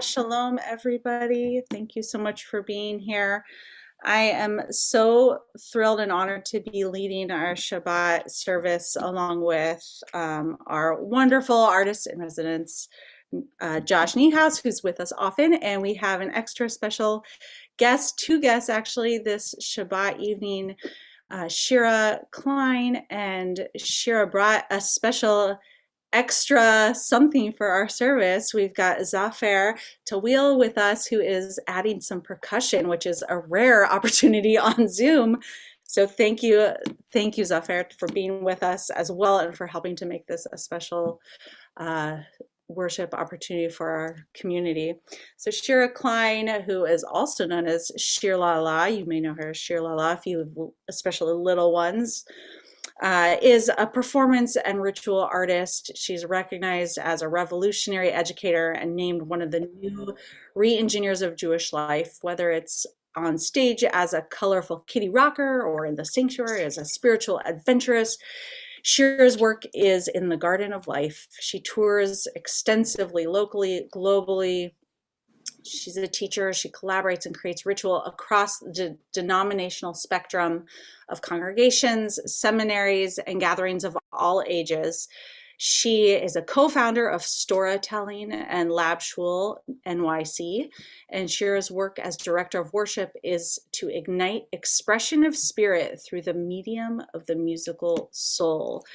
Shalom, everybody. Thank you so much for being here. I am so thrilled and honored to be leading our Shabbat service along with our wonderful artist in residence, Josh Niehaus, who's with us often, and we have an extra special guest, two guests actually, this Shabbat evening, Shira Klein, and Shira brought a special extra something for our service. We've got Zafer Tawil with us, who is adding some percussion, which is a rare opportunity on Zoom. So thank you, Zafer, for being with us as well and for helping to make this a special worship opportunity for our community. So Shira Klein, who is also known as Shir Lala, you may know her as Shir Lala if you have especially little ones, is a performance and ritual artist. She's recognized as a revolutionary educator and named one of the new re-engineers of Jewish life, whether it's on stage as a colorful kitty rocker or in the sanctuary as a spiritual adventuress. Shira's work is in the garden of life. She tours extensively, locally, globally. She's a teacher. She collaborates and creates ritual across the denominational spectrum of congregations, seminaries, and gatherings of all ages. She is a co-founder of Storytelling and Lab Shul NYC, and Shira's work as director of worship is to ignite expression of spirit through the medium of the musical soul.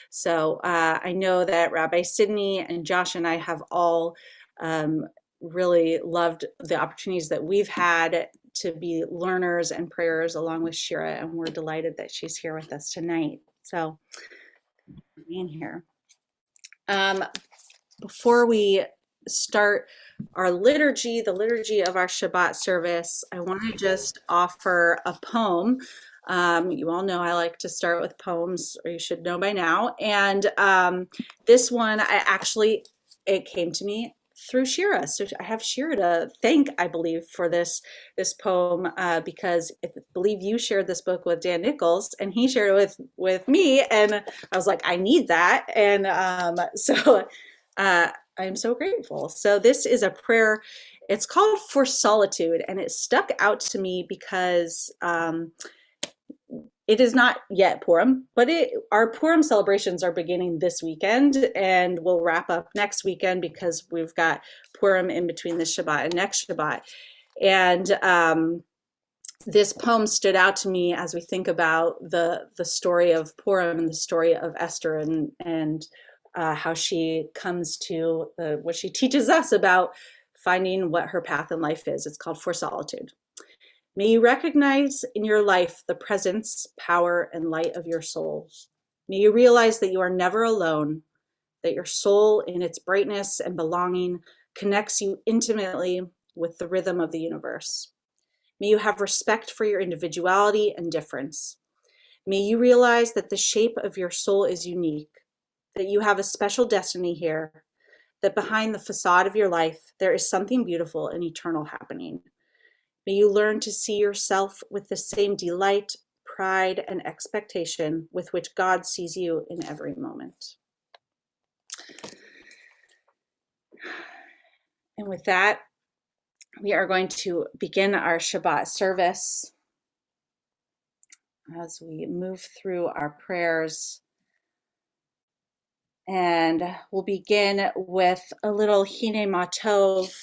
So I know that Rabbi Sidney and Josh and I have all really loved the opportunities that we've had to be learners and prayers along with Shira, and we're delighted that she's here with us tonight. So being here. Before we start our liturgy, the liturgy of our Shabbat service, I want to just offer a poem. You all know I like to start with poems, or you should know by now. And this one, it came to me through Shira. So I have Shira to thank, I believe, for this poem, because I believe you shared this book with Dan Nichols and he shared it with me, and I was like, I need that. And so I'm so grateful. So this is a prayer. It's called For Solitude, and it stuck out to me because it is not yet Purim, but our Purim celebrations are beginning this weekend, and we'll wrap up next weekend because we've got Purim in between this Shabbat and next Shabbat. And this poem stood out to me as we think about the story of Purim and the story of Esther and how she comes to what she teaches us about finding what her path in life is. It's called For Solitude. May you recognize in your life the presence, power, and light of your souls. May you realize that you are never alone, that your soul in its brightness and belonging connects you intimately with the rhythm of the universe. May you have respect for your individuality and difference. May you realize that the shape of your soul is unique, that you have a special destiny here, that behind the facade of your life, there is something beautiful and eternal happening. May you learn to see yourself with the same delight, pride, and expectation with which God sees you in every moment. And with that, we are going to begin our Shabbat service as we move through our prayers. And we'll begin with a little Hine Matov,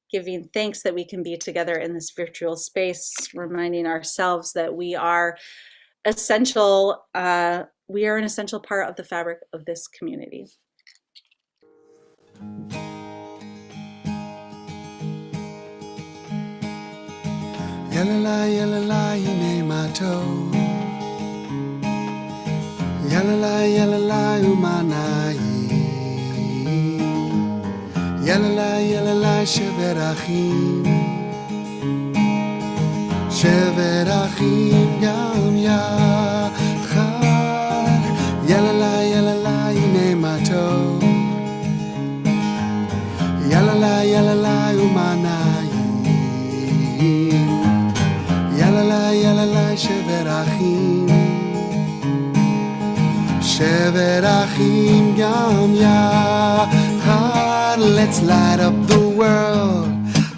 giving thanks that we can be together in this virtual space, reminding ourselves that we are essential. We are an essential part of the fabric of this community. Yalala, yalala, hine matov. Yalala, yalala, umanai. Yalala, yalala, shever achim. Shever achim gam yachad. Yalala, yalala, hine matov. Yalala, yalala, umanai. Yalala, yalala, shever achim. Shever achim gam yachad. Shabbat, let's light up the world.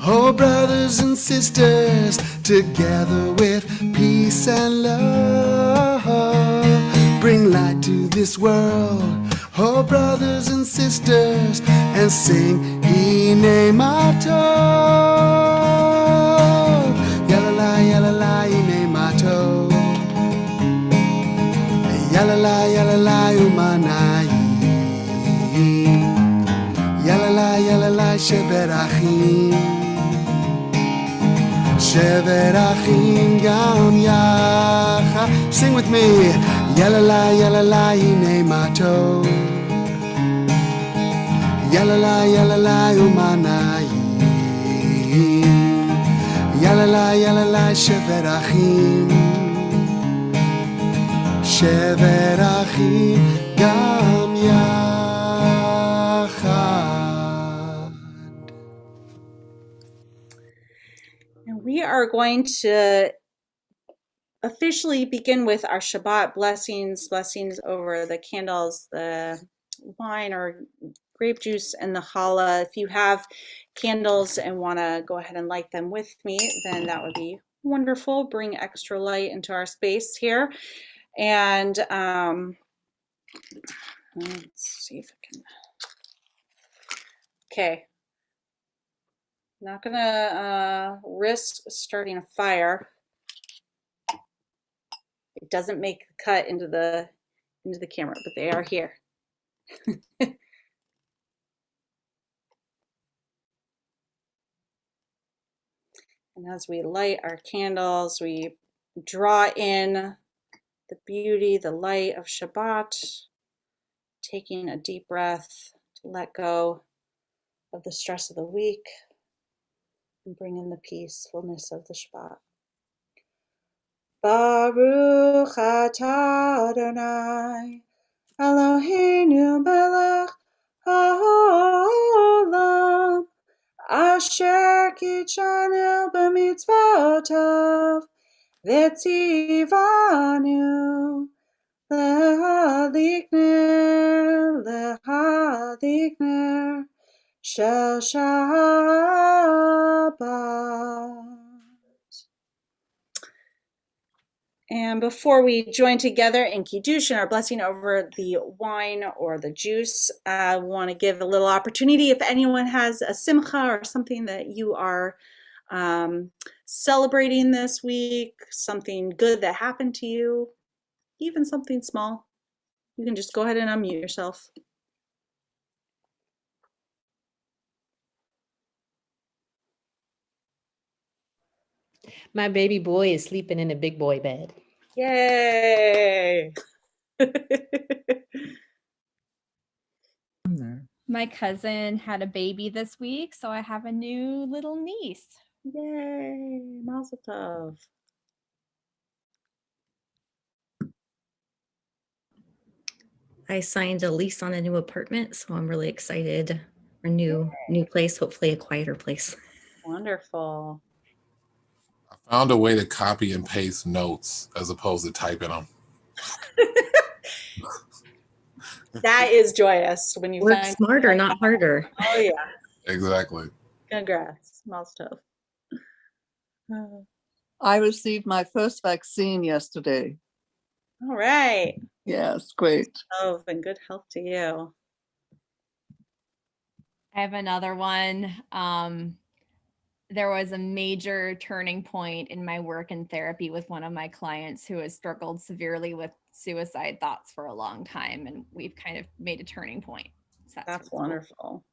Oh, brothers and sisters, together with peace and love, bring light to this world. Oh, brothers and sisters, and sing Hine Matov. Yalala, yalala, Hine Matov. Yalala, yalala, Umanai. Yalala, yalala, Shevet Achim. Shevet Achim Gam Yachad. Sing with me. Yalala, yalala, Hine Matov. Yalala, yalala, Umanayim. Yalala, yalala, Shevet Achim. Shevet Achim Gam Yachad. And we are going to officially begin with our Shabbat blessings over the candles, the wine or grape juice, and the challah. If you have candles and want to go ahead and light them with me, then that would be wonderful. Bring extra light into our space here. And let's see if I can. Okay. Not gonna risk starting a fire. It doesn't make the cut into the camera, but they are here. And as we light our candles, we draw in the beauty, the light of Shabbat, taking a deep breath to let go of the stress of the week and bring in the peacefulness of the Shabbat. Baruch atah Adonai Eloheinu melech haolam asher kitshanu b'mitzvotav v'tzivanu lehalikner shel Shabbat. And before we join together in Kiddush and our blessing over the wine or the juice, I want to give a little opportunity if anyone has a simcha or something that you are celebrating this week, something good that happened to you, even something small. You can just go ahead and unmute yourself. My baby boy is sleeping in a big boy bed. Yay! My cousin had a baby this week, so I have a new little niece. Yay! Mazel tov. I signed a lease on a new apartment, so I'm really excited for a new place, hopefully a quieter place. Wonderful. I found a way to copy and paste notes as opposed to typing them. That is joyous when you Work find smarter, not harder. Oh yeah. Exactly. Congrats. Mazel tov. I received my first vaccine yesterday. All right. Yes, great. Oh, and good health to you. I have another one. There was a major turning point in my work and therapy with one of my clients who has struggled severely with suicide thoughts for a long time, and we've kind of made a turning point. So That's really wonderful.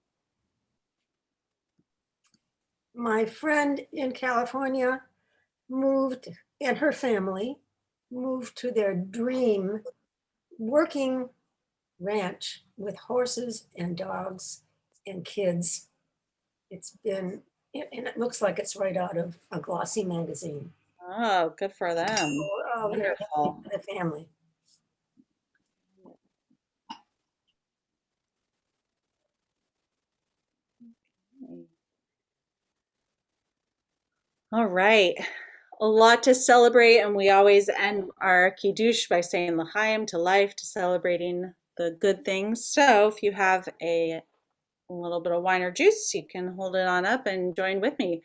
My friend in California moved, and her family moved to their dream working ranch with horses and dogs and kids. It's been, and it looks like it's right out of a glossy magazine. Oh, good for them. Oh, they're happy Wonderful. for the family. All right. A lot to celebrate, and we always end our Kiddush by saying L'chaim, to life, to celebrating the good things. So if you have a a little bit of wine or juice, you can hold it on up and join with me.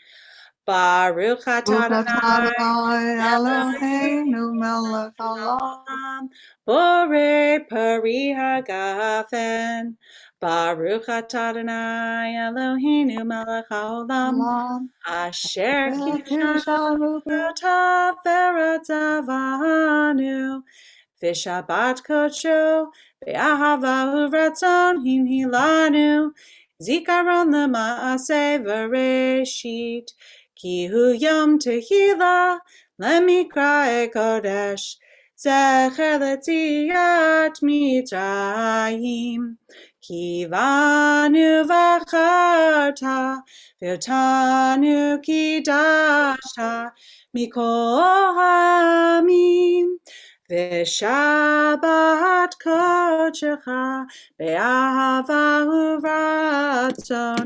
Baruch atah Adonai Eloheinu melech haolam. Olam, Borei Pari Hagafen. Baruch atah Adonai Eloheinu melech haolam, Asher kishanu v'ratav v'ratzavanu, v'shabbat kodsho, v'ahava uvratzon hinhilanu, zikaron lema'aseh v'reshit, ki hu yom tehillah, lemikra kodesh, zecher l'tziat mitzrayim, ki vanu v'acharta, V'otanu kidashta mikol ha'amim, v'shabbat kodshecha be'ahava uvratzon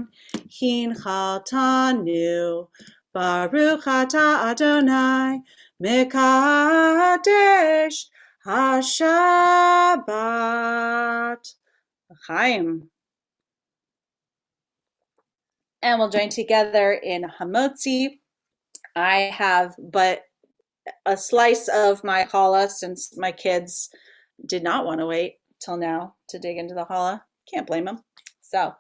hinchaltanu. Baruch atah Adonai mekadesh haShabbat. Chaim. And we'll join together in Hamotzi. I have but a slice of my challah since my kids did not want to wait till now to dig into the challah. Can't blame them. So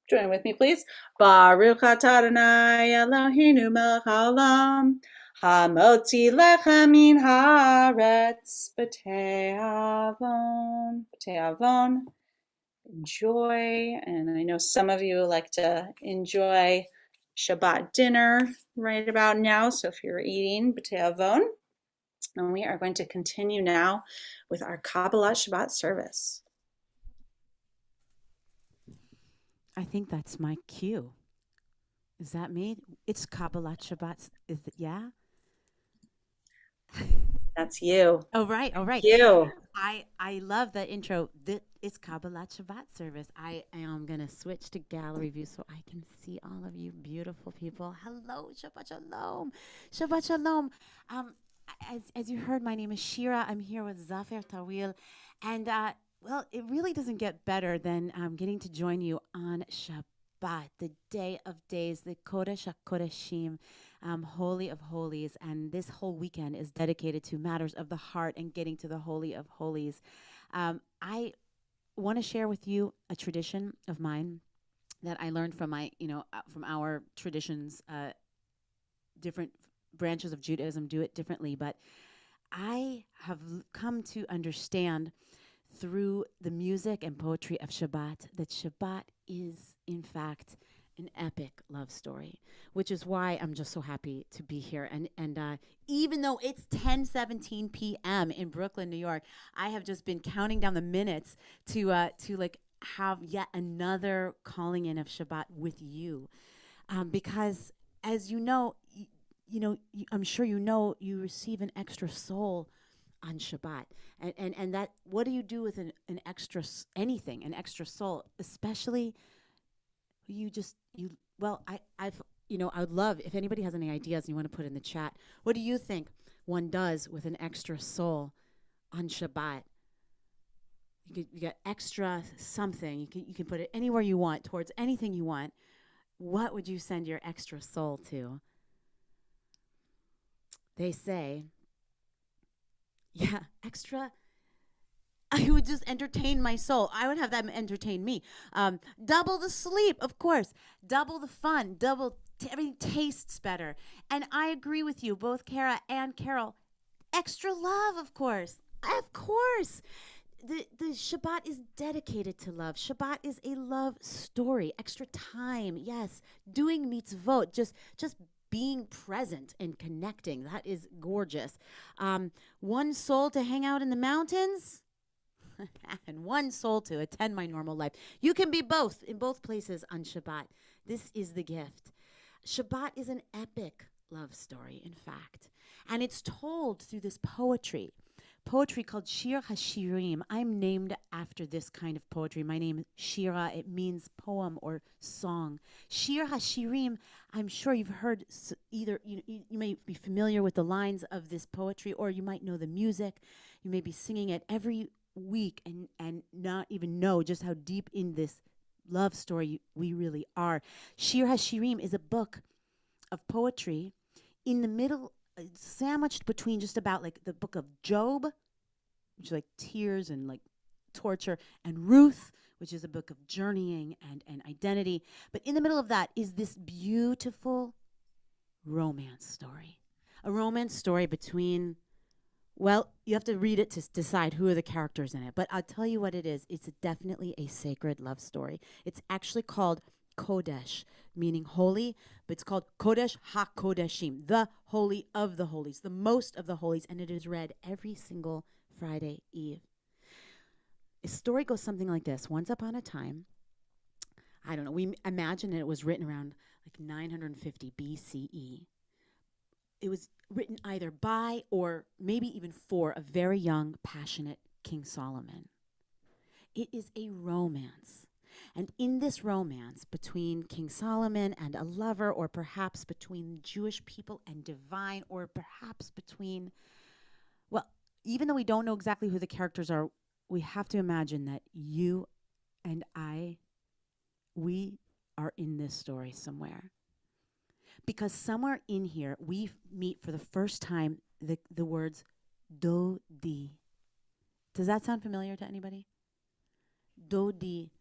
join with me, please. Baruch atah Adonai Eloheinu melech haolam, hamotzi lechem min haaretz b'tei avon. Enjoy, and I know some of you like to enjoy Shabbat dinner right about now, so if you're eating b'tei avon, and we are going to continue now with our Kabbalat Shabbat service. I think that's my cue. Is that me? It's Kabbalat Shabbat. Is it? Yeah. That's you. Oh, right. All right. You. I love the intro. It's Kabbalat Shabbat service. I am going to switch to gallery view so I can see all of you beautiful people. Hello, Shabbat Shalom. Shabbat Shalom. As you heard, my name is Shira. I'm here with Zafer Tawil. And, well, it really doesn't get better than getting to join you on Shabbat, the day of days, the Kodesh HaKodeshim, Holy of Holies. And this whole weekend is dedicated to matters of the heart and getting to the Holy of Holies. I want to share with you a tradition of mine that I learned from from our traditions. Different branches of Judaism do it differently, but I have come to understand through the music and poetry of Shabbat that Shabbat is, in fact, an epic love story, which is why I'm just so happy to be here. And even though it's 10:17 p.m. in Brooklyn, New York, I have just been counting down the minutes to like have yet another calling in of Shabbat with you, because as you know, I'm sure you receive an extra soul on Shabbat, and that, what do you do with an extra anything, an extra soul, especially I would love if anybody has any ideas and you want to put in the chat. What do you think one does with an extra soul on Shabbat? You get extra something. You can put it anywhere you want, towards anything you want. What would you send your extra soul to? They say, yeah, extra. I would just entertain my soul. I would have them entertain me. Double the sleep, of course. Double the fun. Everything tastes better. And I agree with you, both Kara and Carol. Extra love, of course. Of course. The Shabbat is dedicated to love. Shabbat is a love story. Extra time, yes. Doing mitzvot, just being present and connecting. That is gorgeous. One soul to hang out in the mountains and one soul to attend my normal life. You can be both in both places on Shabbat. This is the gift. Shabbat is an epic love story, in fact. And it's told through this poetry called Shir HaShirim. I'm named after this kind of poetry. My name is Shira. It means poem or song. Shir HaShirim, I'm sure you've heard either, you may be familiar with the lines of this poetry, or you might know the music. You may be singing it every week and not even know just how deep in this love story we really are. Shir HaShirim is a book of poetry in the middle, sandwiched between just about like the book of Job, which is like tears and like torture, and Ruth, which is a book of journeying and identity. But in the middle of that is this beautiful romance story. A romance story between, well, you have to read it to decide who are the characters in it. But I'll tell you what it is. It's definitely a sacred love story. It's actually called Kodesh, meaning holy, but it's called Kodesh HaKodeshim, the holy of the holies, the most of the holies, and it is read every single Friday Eve. A story goes something like this. Once upon a time, I don't know, we imagine it was written around like 950 BCE. It was written either by or maybe even for a very young, passionate King Solomon. It is a romance. And in this romance between King Solomon and a lover, or perhaps between Jewish people and divine, or perhaps between, well, even though we don't know exactly who the characters are, we have to imagine that you and I, we are in this story somewhere. Because somewhere in here, we meet for the first time the words Dodi. Does that sound familiar to anybody? Dodi.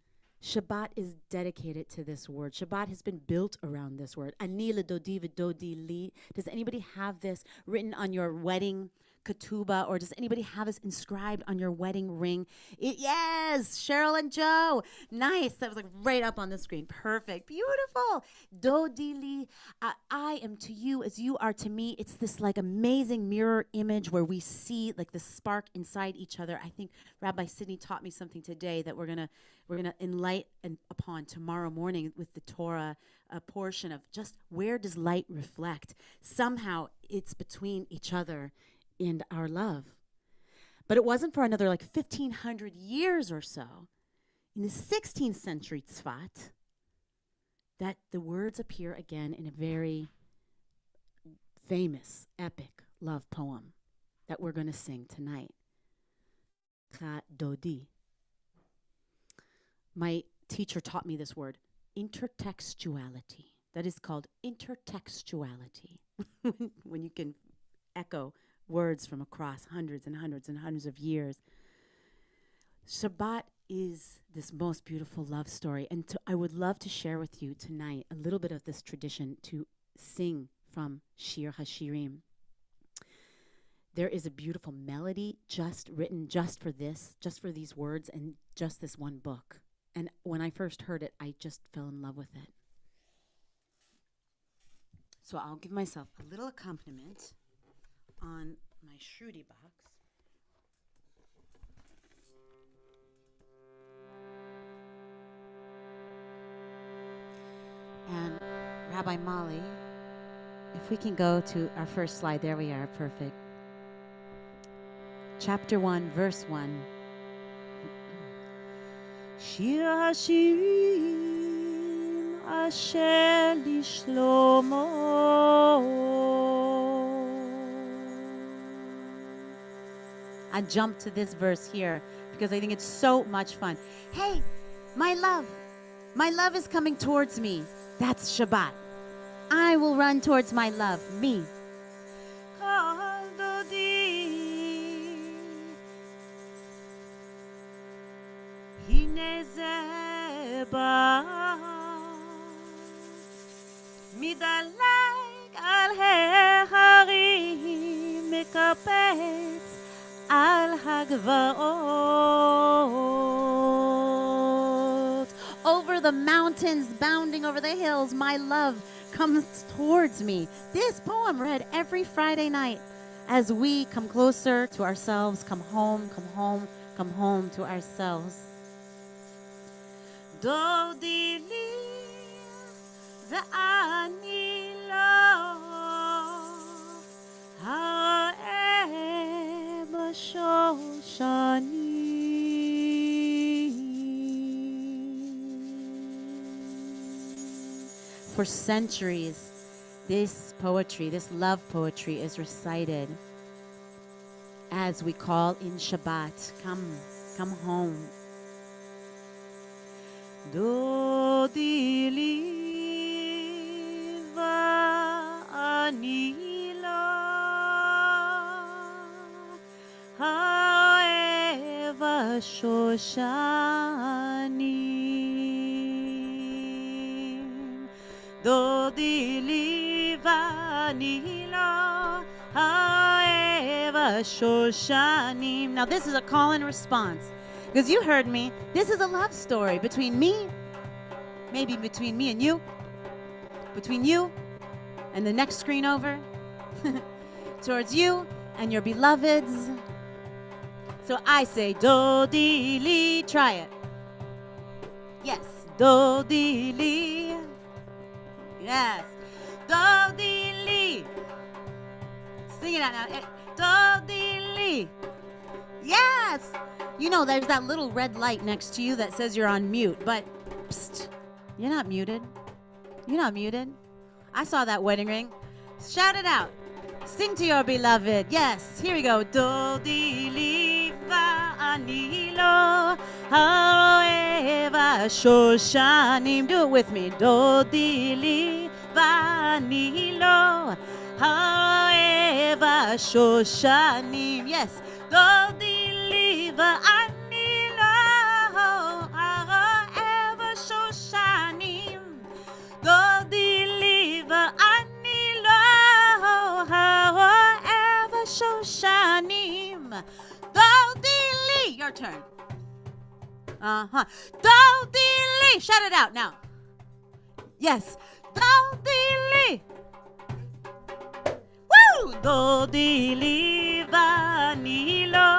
Shabbat is dedicated to this word. Shabbat has been built around this word. Ani l'dodi v'dodi li. Does anybody have this written on your wedding ketubah, or does anybody have this inscribed on your wedding ring? Yes, Cheryl and Joe. Nice. That was like right up on the screen. Perfect. Beautiful. Dodi li. I am to you as you are to me. It's this like amazing mirror image where we see like the spark inside each other. I think Rabbi Sidney taught me something today that we're gonna enlighten upon tomorrow morning with the Torah portion of just where does light reflect. Somehow it's between each other and our love. But it wasn't for another like 1,500 years or so, in the 16th century Tzfat, that the words appear again in a very famous, epic love poem that we're going to sing tonight. Cha Dodi. My teacher taught me this word, intertextuality. That is called intertextuality. When you can echo words from across hundreds and hundreds and hundreds of years. Shabbat is this most beautiful love story. And I would love to share with you tonight a little bit of this tradition to sing from Shir HaShirim. There is a beautiful melody just written just for this, just for these words and just this one book. And when I first heard it, I just fell in love with it. So I'll give myself a little accompaniment on my Shruti box. And Rabbi Molly, if we can go to our first slide, there we are, perfect. Chapter 1, verse 1. Shir HaShirim asher lishlomo. I jumped to this verse here because I think it's so much fun. Hey, my love is coming towards me. That's Shabbat. I will run towards my love, me. מדלג על ההרים, מקפץ על הגבעות. Over the mountains, bounding over the hills, my love comes towards me. This poem read every Friday night as we come closer to ourselves, come home, come home, come home to ourselves. דודי לי ואני לא הרואה בשושנים. For centuries, this poetry, this love poetry is recited as we call in Shabbat, come home. דודי לי ואני לו האוהב השושנים. דודי לי ואני לו האוהב השושנים. Now this is a call and response. Because you heard me, this is a love story between me, maybe between me and you, between you and the next screen over, towards you and your beloveds. So I say, Dodi Li, try it. Yes, Dodi Li. Yes, Dodi Li. Sing it out now. Dodi Li. Yes. You know, there's that little red light next to you that says you're on mute, but psst, you're not muted. You're not muted. I saw that wedding ring. Shout it out. Sing to your beloved. Yes, here we go. Dodi li va'ani lo ha'ohev ha'shoshanim. Do it with me. Dodi li va'ani lo ha'ohev ha'shoshanim. Yes. Dodi li va'ani lo ha'ohev ha'shoshanim. Dodi li va'ani lo ha'ohev ha'shoshanim. Dodi li. Your turn. Dodi li. Shout it out now. Yes. Dodi li. Woo! Dodi li va'ani lo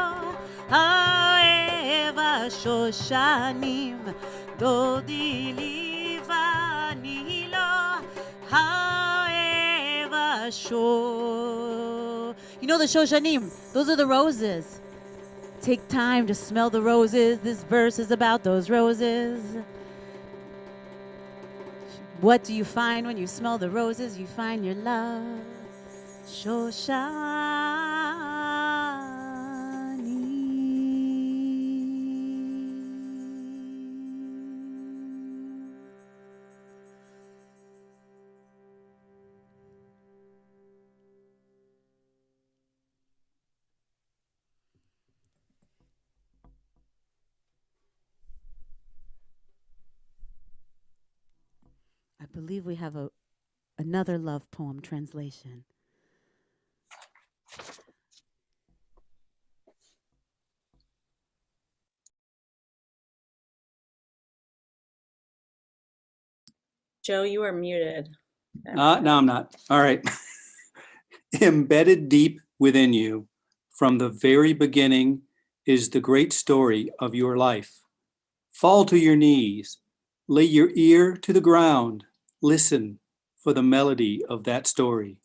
ha'ohev ha'shoshanim. Dodi li va'ani lo ha'ohev ha'sho. You know the shoshanim, those are the roses. Take time to smell the roses. This verse is about those roses. What do you find when you smell the roses? You find your love. I believe we have another love poem translation. Joe, you are muted. No, I'm not. All right. Embedded deep within you, from the very beginning, is the great story of your life. Fall to your knees, lay your ear to the ground, listen for the melody of that story.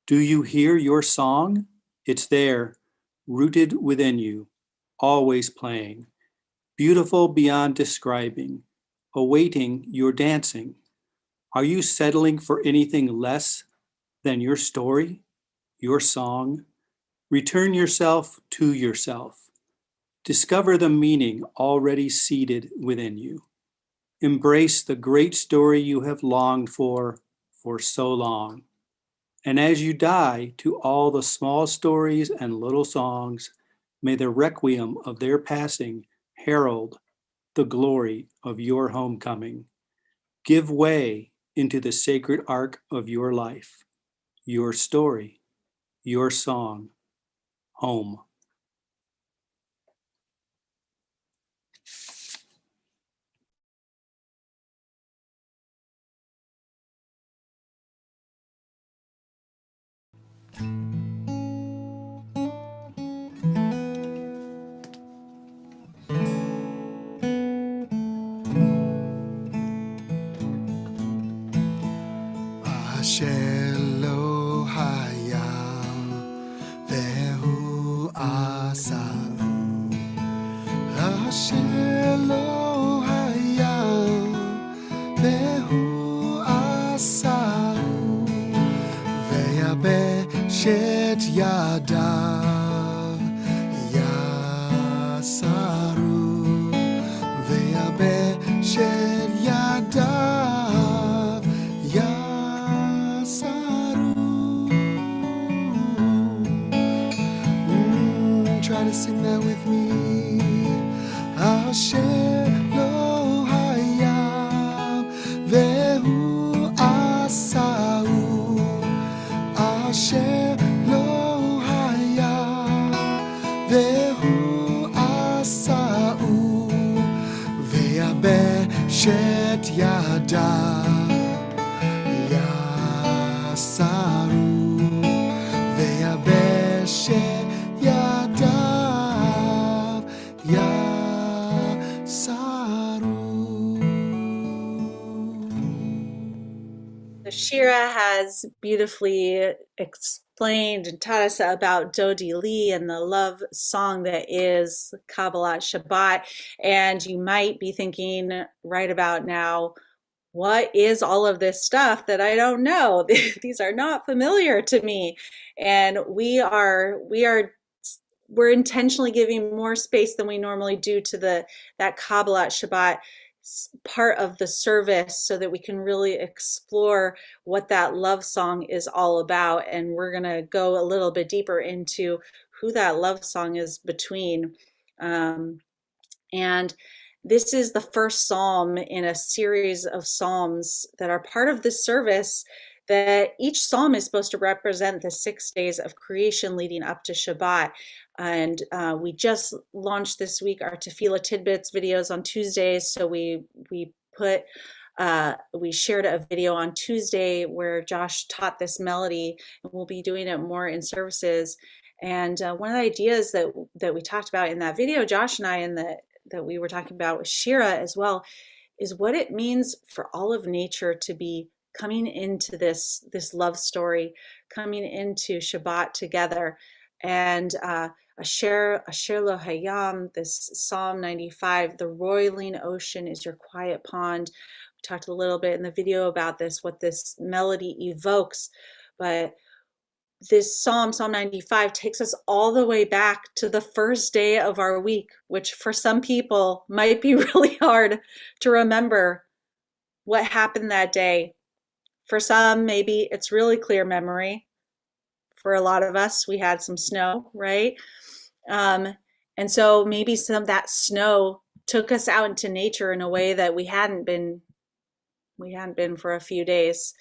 Do you hear your song? It's there, rooted within you, always playing, beautiful beyond describing, awaiting your dancing. Are you settling for anything less than your story, your song? Return yourself to yourself. Discover the meaning already seated within you. Embrace the great story you have longed for so long. And as you die to all the small stories and little songs, may the requiem of their passing herald the glory of your homecoming. Give way into the sacred arc of your life, your story, your song, home. Shelo hayam vehu asam. Shelo hayam vehu asam. Veyabeshet yadav yasaru. Veyabeshet shed yadav yasaru. Try to sing that with me. Asher lo hayam vehu asau. Asher lo hayam vehu asau. Ve'abeshet yadav yasaru. Ve'abeshet yadav yasaru. So Shira has beautifully explained and taught us about Dodi Li and the love song that is Kabbalat Shabbat. And you might be thinking right about now, what is all of this stuff that I don't know? These are not familiar to me. And we're intentionally giving more space than we normally do to that Kabbalat Shabbat part of the service so that we can really explore what that love song is all about. And we're going to go a little bit deeper into who that love song is between. And this is the first psalm in a series of psalms that are part of this service, that each psalm is supposed to represent the 6 days of creation leading up to Shabbat. And we just launched this week our Tefillah Tidbits videos on Tuesdays. So we shared a video on Tuesday where Josh taught this melody, and we'll be doing it more in services. And one of the ideas that we talked about in that video, Josh and I, and that we were talking about with Shira as well, is what it means for all of nature to be coming into this love story, coming into Shabbat together. And Asher lo hayam, this Psalm 95, the roiling ocean is your quiet pond. We talked a little bit in the video about this, what this melody evokes, but this Psalm 95, takes us all the way back to the first day of our week, which for some people might be really hard to remember what happened that day. For some, maybe it's really clear memory. For a lot of us, we had some snow, right? And so maybe some of that snow took us out into nature in a way that we hadn't been for a few days.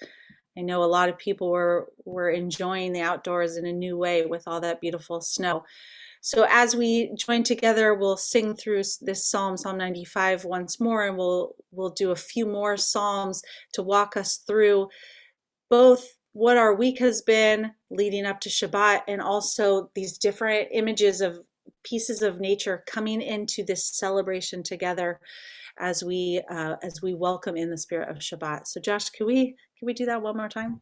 I know a lot of people were enjoying the outdoors in a new way with all that beautiful snow. So as we join together, we'll sing through this Psalm 95 once more, and we'll do a few more psalms to walk us through both what our week has been leading up to Shabbat, and also these different images of pieces of nature coming into this celebration together as we welcome in the spirit of Shabbat. So Josh, can we do that one more time?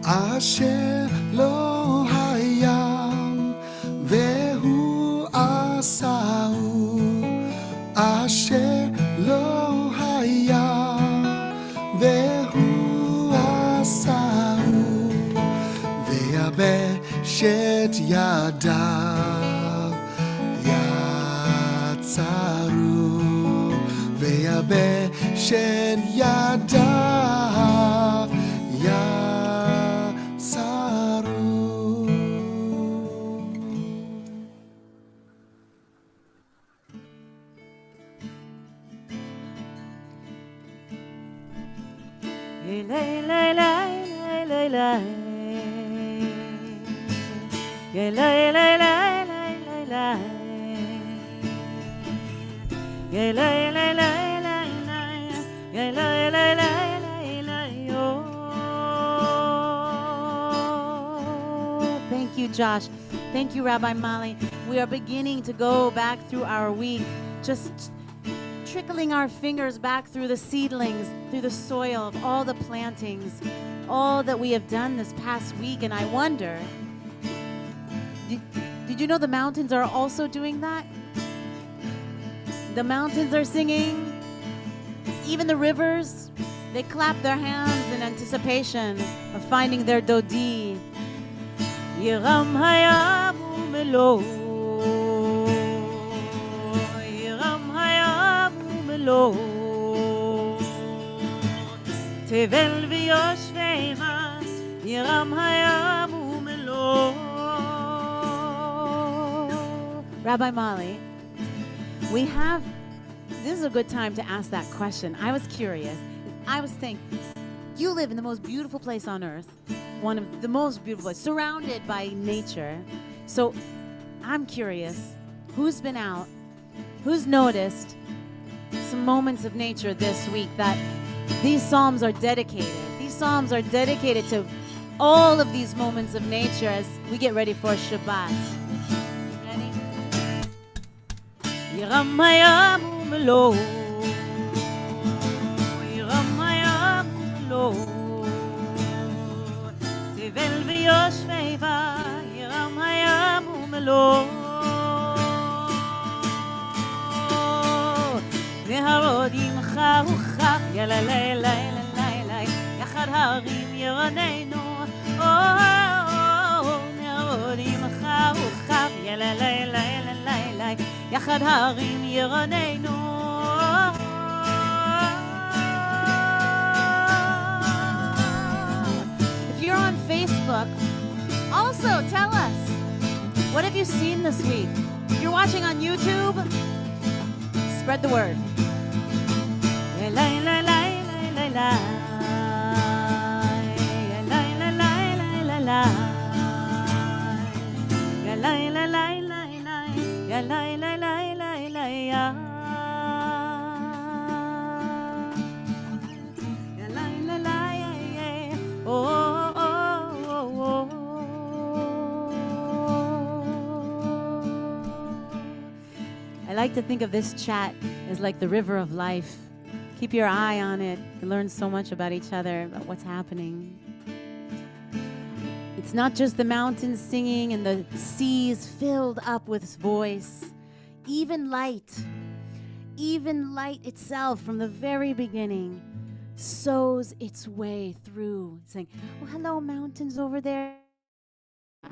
Asher lo hayam vehu asau. Asher lo hayam vehu asau. Ve'abeshet yadav yatzaru. Ve'abeshet yadav yasaru. Thank you, Josh. Thank you, Rabbi Mali. We are beginning to go back through our week, just trickling our fingers back through the seedlings, through the soil of all the plantings, all that we have done this past week. And I wonder, did you know the mountains are also doing that? The mountains are singing. Even the rivers, they clap their hands in anticipation of finding their Dodi. Yiram hayam umelo, Yiram ומלוא תבל ויושביה ירם הים ומלוא. Rabbi Molly, this is a good time to ask that question. I was curious. I was thinking, you live in the most beautiful place on earth, one of the most beautiful places, surrounded by nature. So I'm curious, who's been out, who's noticed some moments of nature this week that these psalms are dedicated? These psalms are dedicated to all of these moments of nature as we get ready for Shabbat. Ready? Yiram hayam umelo, Yiram hayam umelo, Tevel v'yoshvei ba, Yiram hayam umelo, Ve'harod imcha uchach, Yalalei lai lai lai, Yachad harim yiranenu. יחד הרים ירננו. If you're on Facebook, also tell us, what have you seen this week? If you're watching on YouTube, spread the word. I like to think of this chat as like the river of life. Keep your eye on it. You learn so much about each other, about what's happening. It's not just the mountains singing and the seas filled up with voice. Even light itself from the very beginning sows its way through, saying, oh, hello, mountains over there.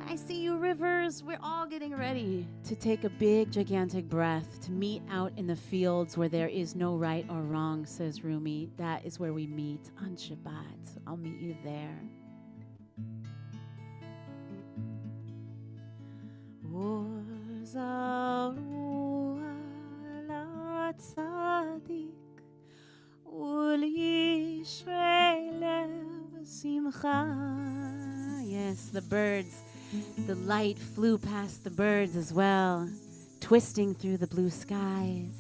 I see you, rivers. We're all getting ready to take a big, gigantic breath, to meet out in the fields where there is no right or wrong, says Rumi. That is where we meet on Shabbat. So I'll meet you there. Yes, the birds. The light flew past the birds as well, twisting through the blue skies.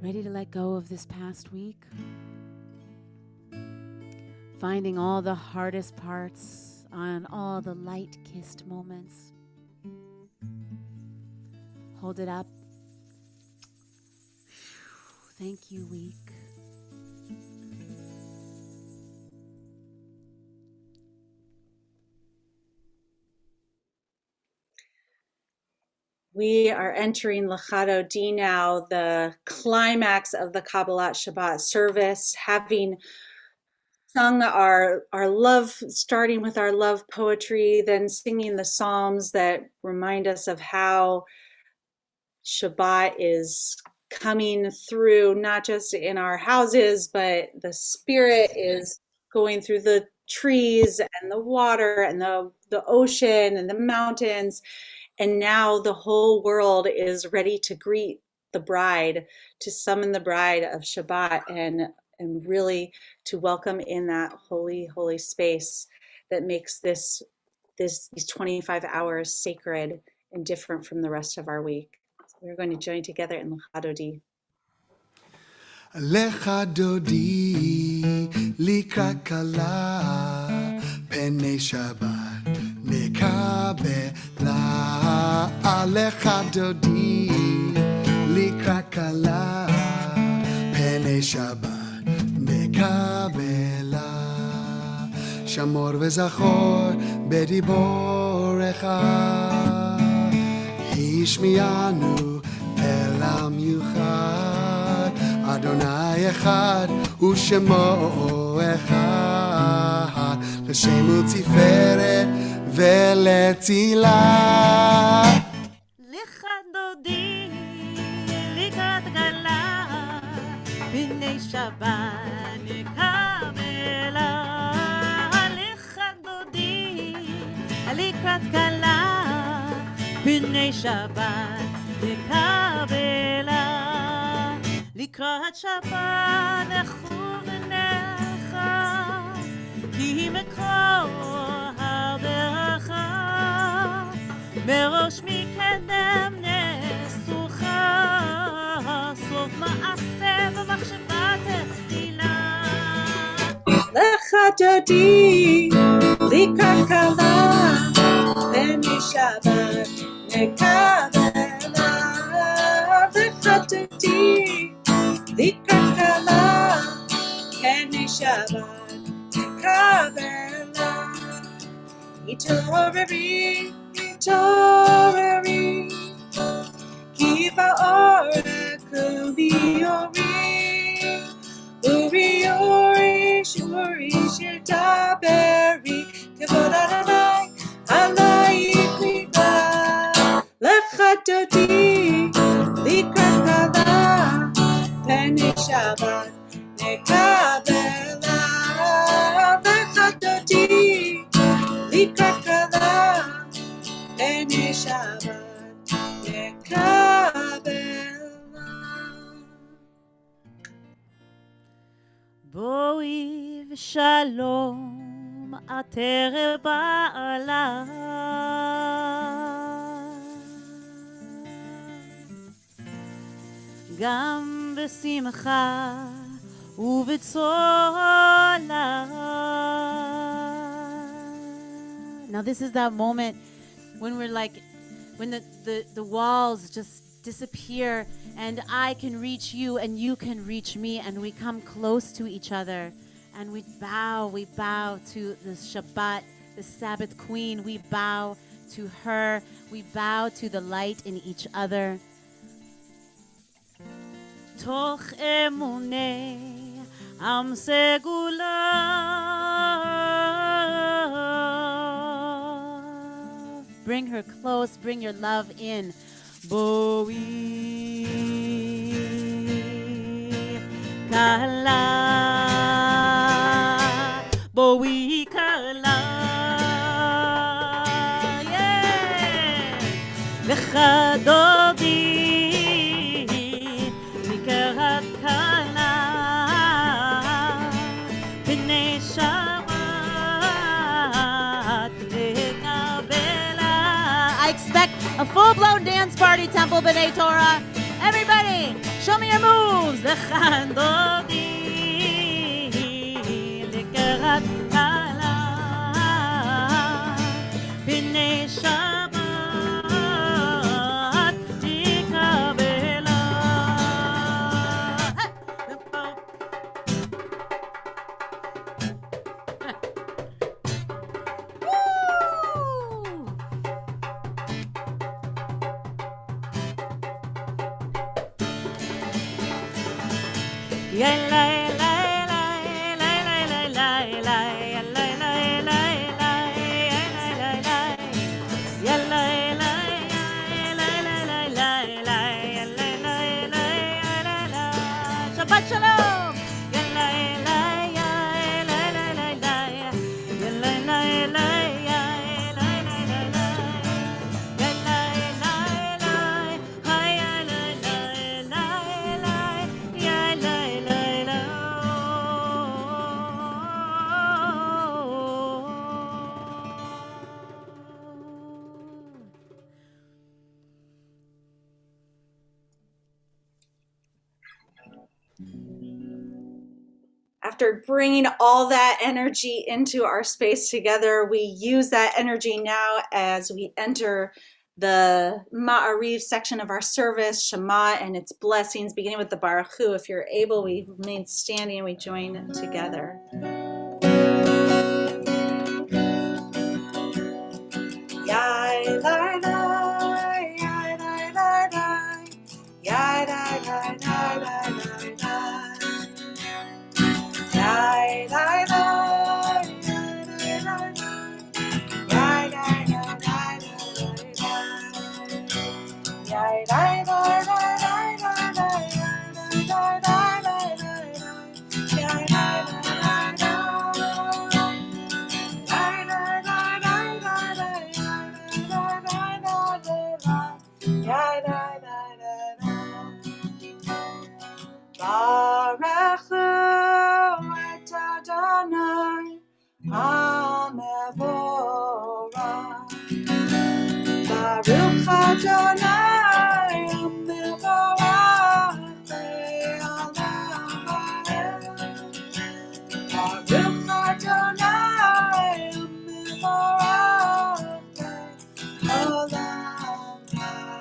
Ready to let go of this past week? Finding all the hardest parts on all the light-kissed moments. Hold it up. Thank you, week. We are entering Lachado D now, the climax of the Kabbalat Shabbat service, having sung our love, starting with our love poetry, then singing the Psalms that remind us of how Shabbat is coming through, not just in our houses, but the Spirit is going through the trees and the water and the ocean and the mountains. And now the whole world is ready to greet the bride, to summon the bride of Shabbat, and really to welcome in that holy, holy space that makes these 25 hours sacred and different from the rest of our week. So we're going to join together in Lachado D. Lechado di likrat kala penei Shabbat nekabela. Lechado di likrat kala penei Shabbat nekabela. Shamor v'zachor bediborecha Hishmianu מיוחד, אדוני אחד ושמו אחד, לשם ותפארת ולצילה. לך דודי לקראת גלה, בני שבת נקבלה. לך דודי לקראת גלה, בני שבת נקבלה. לקראת שבת לכו בניך, כי מקור הברכה, מראש מקדם נסוכה, סוף מעשה במחשבה תחילה. לך דודי לקראת כלה, בני שבת נקבלה. לך דודי לקראת כלה, בני שבת נקבלה. התעוררי, התעוררי, כי באור הקומי אורי, אורי אורי שורי שתדברי, כבוד אדוני עלייך ליבה. לך דודי לקראת כלה, בני שבת נקבלה. לך דודי לקראת כלה, בני שבת נקבלה. בואי ושלום עטר בעלה, גם בשמחה ובצולה. Now this is that moment when we're like, when the walls just disappear and I can reach you and you can reach me, and we come close to each other and we bow to the Shabbat, the Sabbath queen. We bow to her. We bow to the light in each other. Toch emune am segula. Bring her close, bring your love in. Boi kala, boi kala, yeah. Lecha dodi likarat kala, bnei Shabbat lekabela. I expect a full-blown dance party, Temple B'nai Torah. Everybody, show me your moves. Lechan dodi likarat kala, b'nei Shabbat tikabela. Shabbat shalom. After bringing all that energy into our space together, we use that energy now as we enter the Ma'ariv section of our service, Shema and its blessings, beginning with the Baruch Hu. If you're able, we remain standing and we join together. Yai, lai, lai, yai, lai, lai, lai, yai, lai, HaMevorach. Baruch Adonai HaMevorach Le'olam Va'ed. Baruch Adonai HaMevorach Le'olam Va'ed.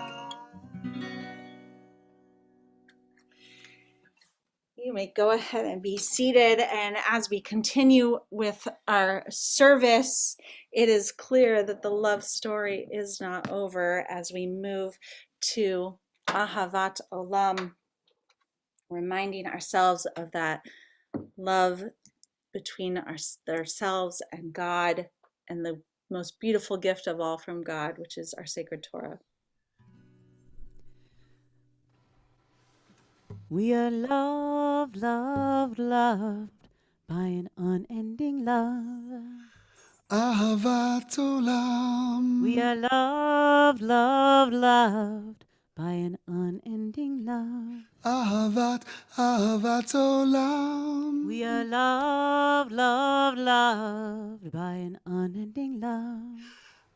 You may go ahead and be seated. And as we continue with our service, it is clear that the love story is not over as we move to Ahavat Olam, reminding ourselves of that love between ourselves and God, and the most beautiful gift of all from God, which is our sacred Torah. We are loved, loved, loved by an unending love. Ahavat Olam. We are loved, loved, loved by an unending love. Ahavat Olam. We are loved, loved, loved by an unending love.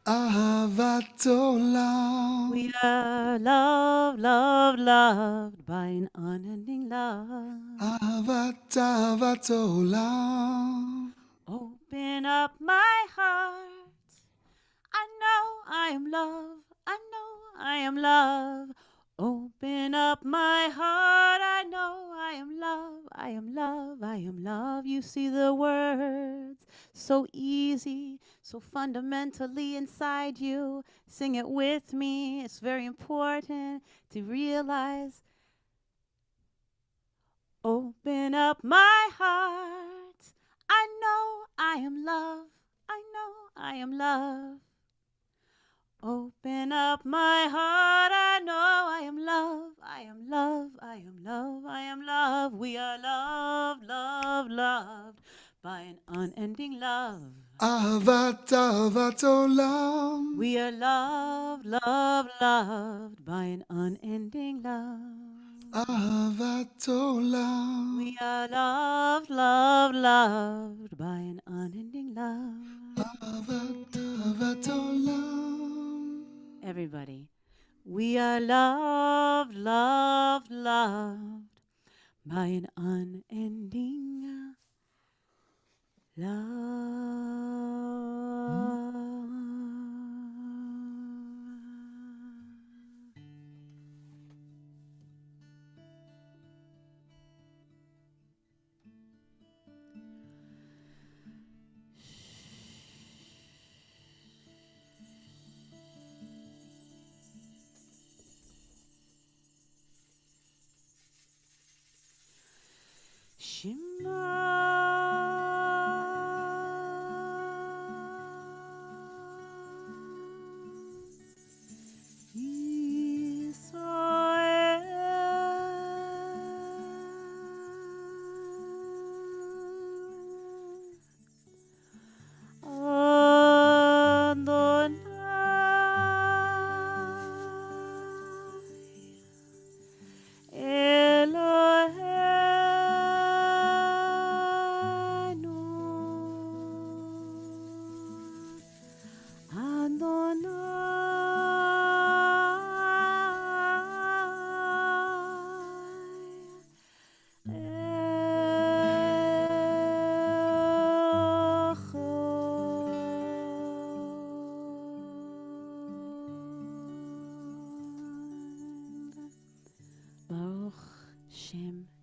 Ahavat Olam. We are loved, loved, loved by an unending love. Ahavat Olam. Open up my heart. I know I am love. I know I am love. Open up my heart. I know I am love. I am love. I am love. You see the words so easy, so fundamentally inside you. Sing it with me. It's very important to realize. Open up my heart. I know I am love. I know I am love. Open up my heart. I know I am love. I am love. I am love. I am love. We are loved, loved, loved by an unending love. Ahavat Olam. We are loved, loved, loved by an unending love. Ahavat Olam. We are loved, loved, loved by an unending love. Ahavat Olam. Everybody, we are loved, loved, loved by an unending love.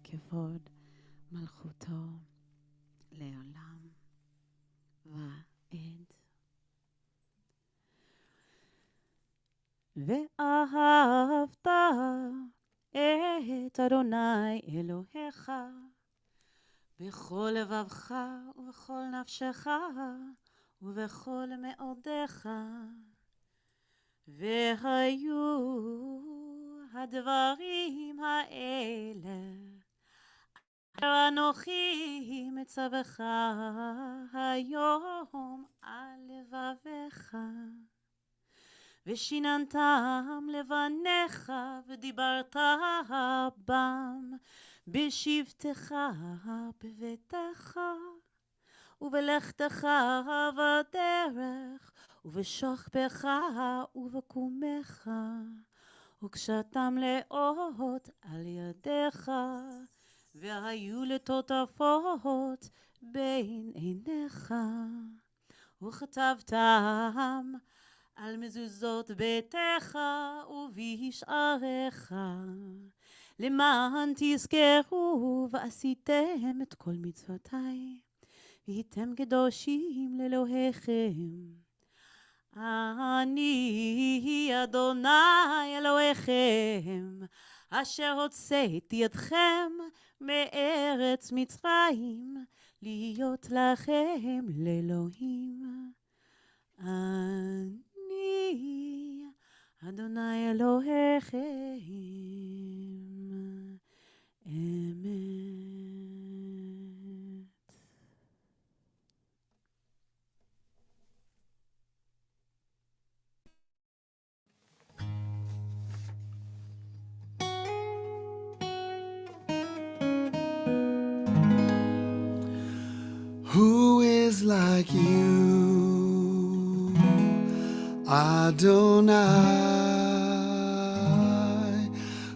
כבוד מלכותו לעולם ועד. ואהבת את אדוני אלוהיך בכל לבבך ובכל נפשך ובכל מאודיך. והיו הדברים האלה אשר אנוכי מצווך היום על לבביך, ושיננתם לבניך ודיברת בם בשבתך בביתך ובלכתך בדרך, ובשוכבך ובקומך, וכשאתם לאות על ידיך, והיו לטוטפות בין עיניך, וכתבתם על מזוזות ביתך ובשעריך, למען תזכרו ועשיתם את כל מצוותיי, והייתם קדושים לאלוהיכם. אני אדוני אלוהיכם, אשר הוצאתי אתכם מארץ מצרים, להיות לכם לאלוהים. אני אדוני אלוהיכם. אמת. Who is like you, Adonai?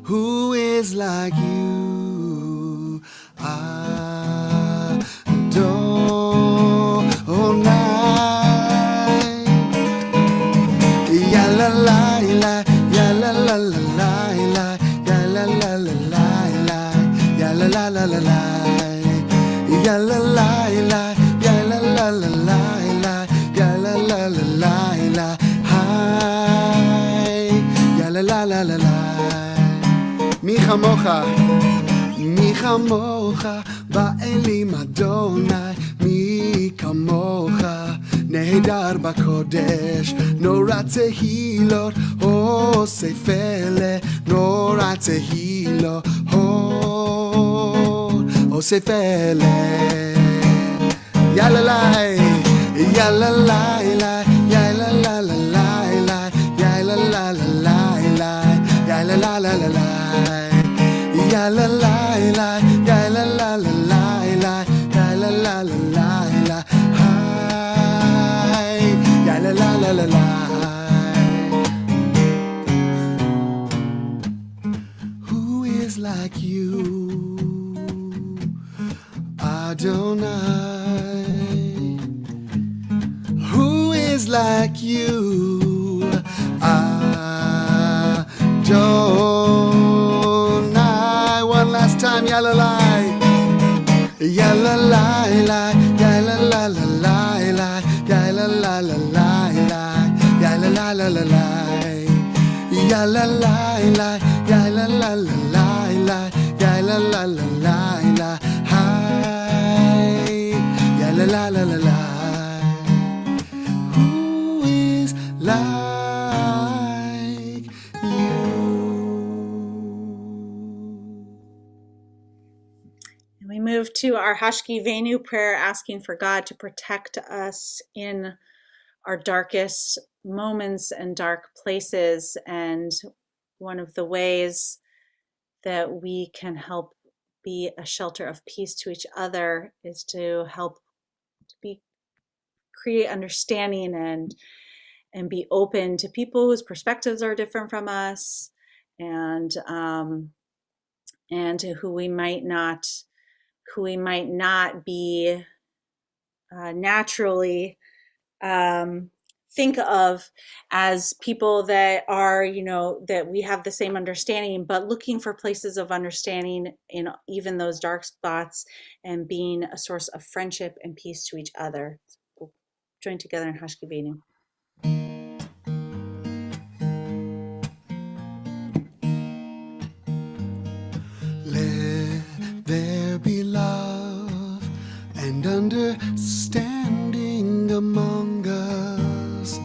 Who is like you, Adonai? Ya la la la, ya la la la la la, ya la la la la la, ya la la la la la. Ya la la la, ya la la la la la, ya la la la la la, hi, ya la la la la la. Mi chamocha, ba'elim Adonai, mi kamocha, nehedar b'kodesh, nora tehilot, osefele, nora tehilot, osefele. Ya la la, ya la la la, ya la la la la la, ya la la la la la, ya la la la la la, ya la la la, ya la la la la la, ya la la la la la, hi, ya la la la la la. Who is like you, Adonai? Who is like you, Adonai? One last time, ya la la, ya la la la, ya la la la la la, ya la la la la la, ya la la la la la, ya la la la, ya la la la la la, ya la la la la la, hi, ya la la la la la. Who is like you? And we move to our Husky Venu prayer, asking for God to protect us in our darkest moments and dark places. And one of the ways that we can help be a shelter of peace to each other is to help to create understanding and be open to people whose perspectives are different from us, and to who we might not be naturally think of as people that are, that we have the same understanding, but looking for places of understanding in even those dark spots and being a source of friendship and peace to each other. We'll join together in Husky Venu. Let there be love and understanding among us.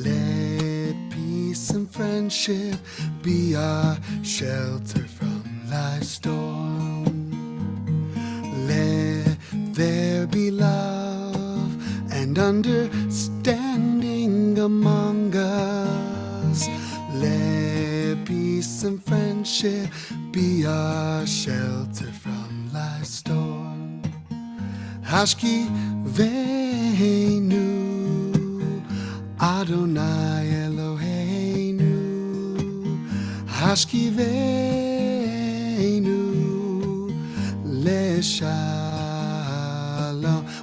Let peace and friendship be our shelter from life's storm. Let there be love and understanding among us. Let peace and friendship be our shelter from life's storm. Husky Adonai Eloheinu, Hashkiveinu, Leshalom.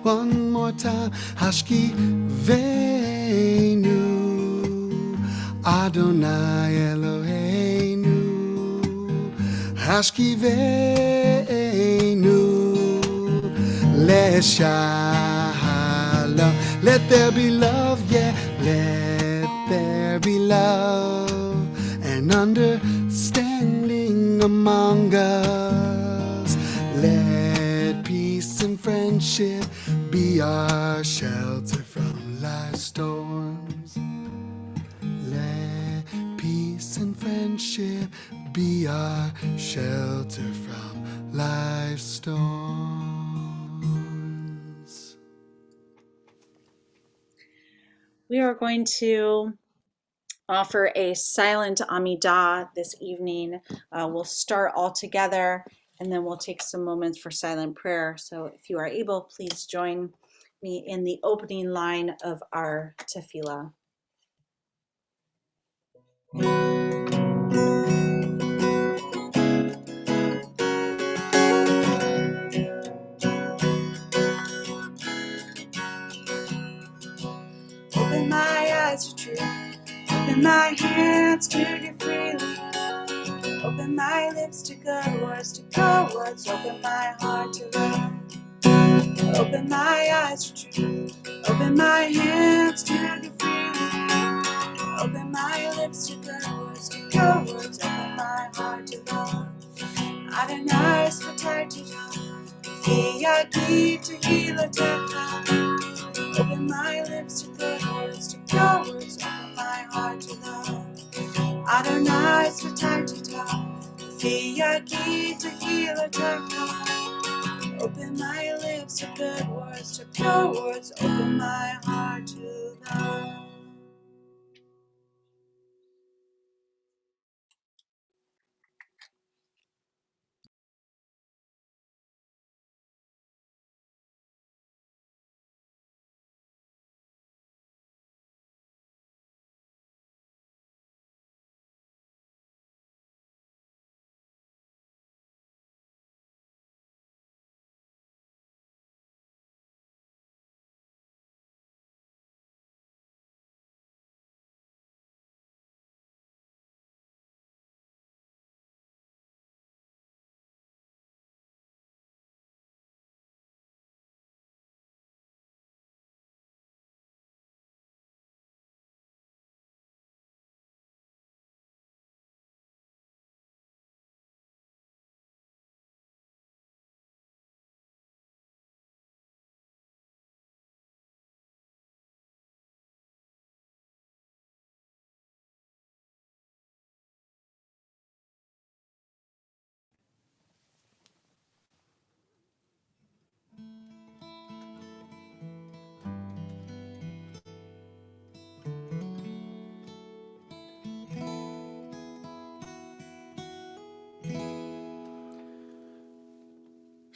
One more time, Hashkiveinu, Adonai Eloheinu, Hashkiveinu, Leshalom. Let there be love, yeah. Let there be love and understanding among us. Let peace and friendship be our shelter from life's storms. Let peace and friendship be our shelter from life's storms. We are going to offer a silent Amidah this evening. We'll start all together and then we'll take some moments for silent prayer. So if you are able, please join me in the opening line of our tefillah. Open my eyes to truth. Open my hands to give freely. Open my lips to good words, to pure words. Open my heart to love. Open my eyes to truth. Open my hands to give freely. Open my lips to good words, to pure words. Open my heart to love. Adonai Spataytita, Yagi Tehiloteka. Open my lips to good words, to pure words. Open my heart to love. Adonai Spataytita, Yagi Tehiloteka. Open my lips to good words, to pure words. Open my heart to love.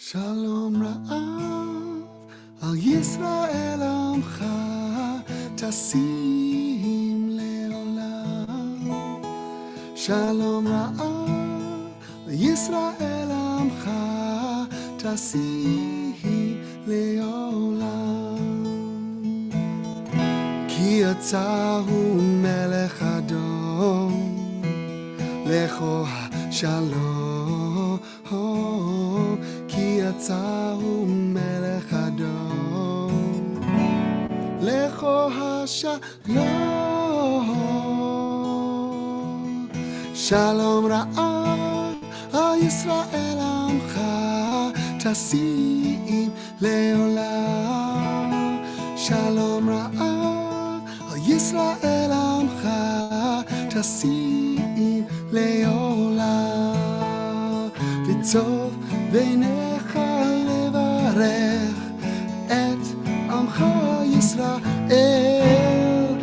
Shalom Ra'av al Yisrael Amcha Tasim Le'olam. Shalom Ra'av al Yisrael Amcha Tasim Le'olam. Ki Yatzahu Melech Adom Lecho HaShalom. יצאו מלך אדום לכו השלום שלום רעב על ישראל עמך תשים לעולם שלום רעב על ישראל עמך תשים לעולם וטוב בעיניך לברך את עמך ישראל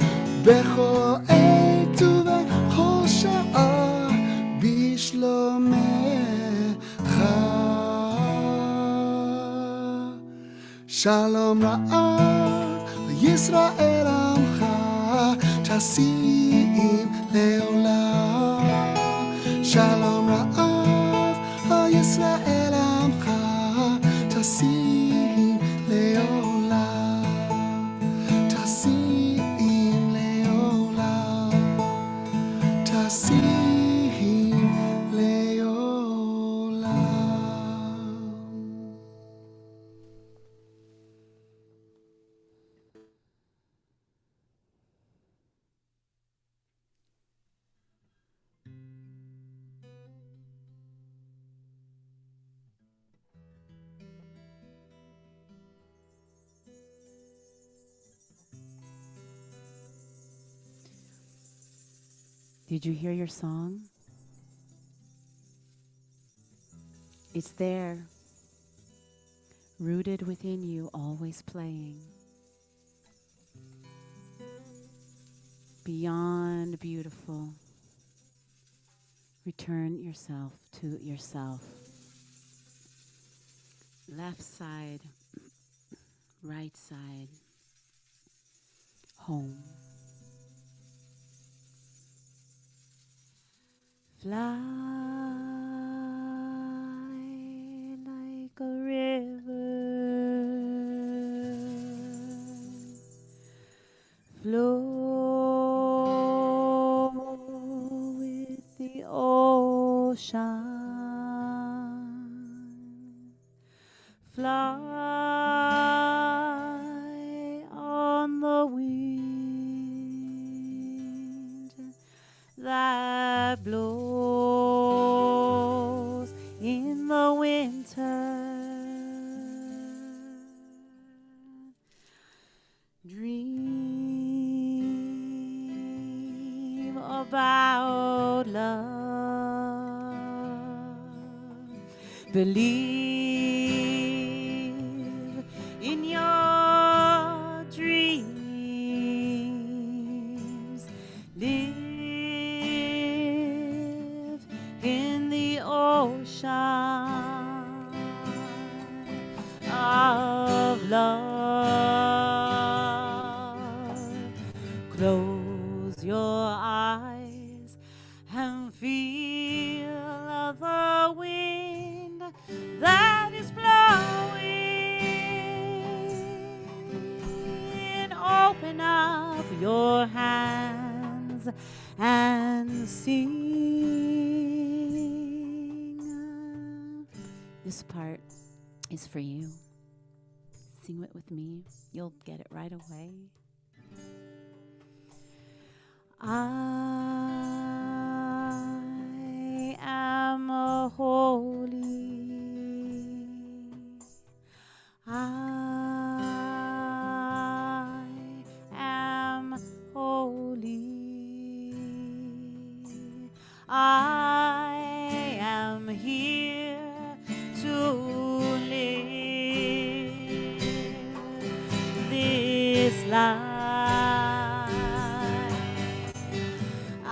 בכל עת ובכל שעה בשלומך Shalom Ra'av Yisrael Amcha Tasim Leolam. Shalom Ra'av Yisrael Amcha Tasim Leolam. Tasim Leolam. Tasim Leolam. Did you hear your song? It's there, rooted within you, always playing. Beyond beautiful. Return yourself to yourself. Left side, right side, home. Fly like a river, flow with the ocean, fly on the wind that blows in the winter. Dream about love. Believe in your dreams. Live in the ocean of love. Close your eyes and feel the wind that is blowing. Open up your hands and sing. This part is for you. Sing it with me. You'll get it right away. I am a holy. I am holy. I am here to live this life. I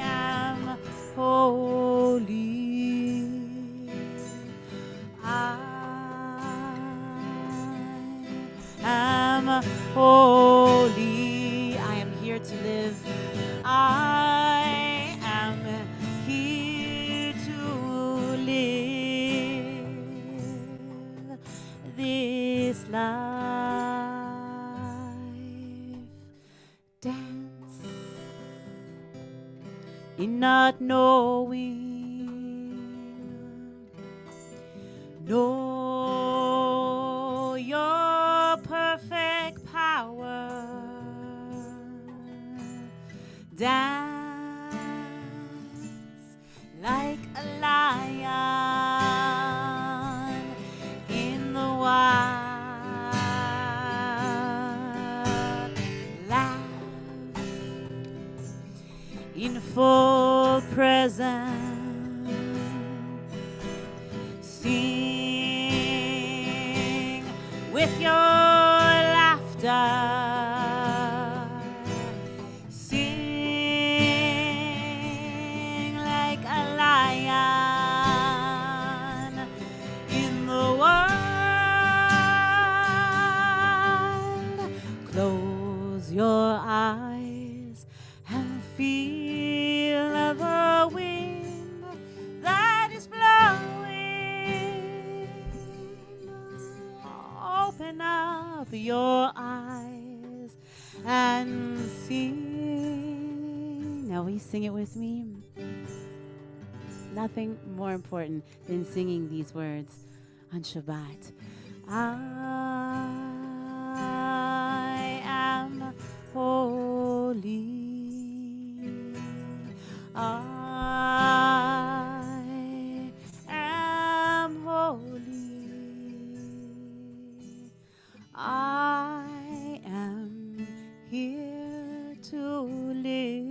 am holy. I am holy. I am here to live. I am here to live this life. Dance in not knowing. Know your perfect power. Dance like a lion in the wild. Laugh in full presence. Sing with your laughter. Sing like a lion in open up your eyes and see. Now will you sing it with me? Nothing more important than singing these words on Shabbat. I am holy. I am holy. I am here to live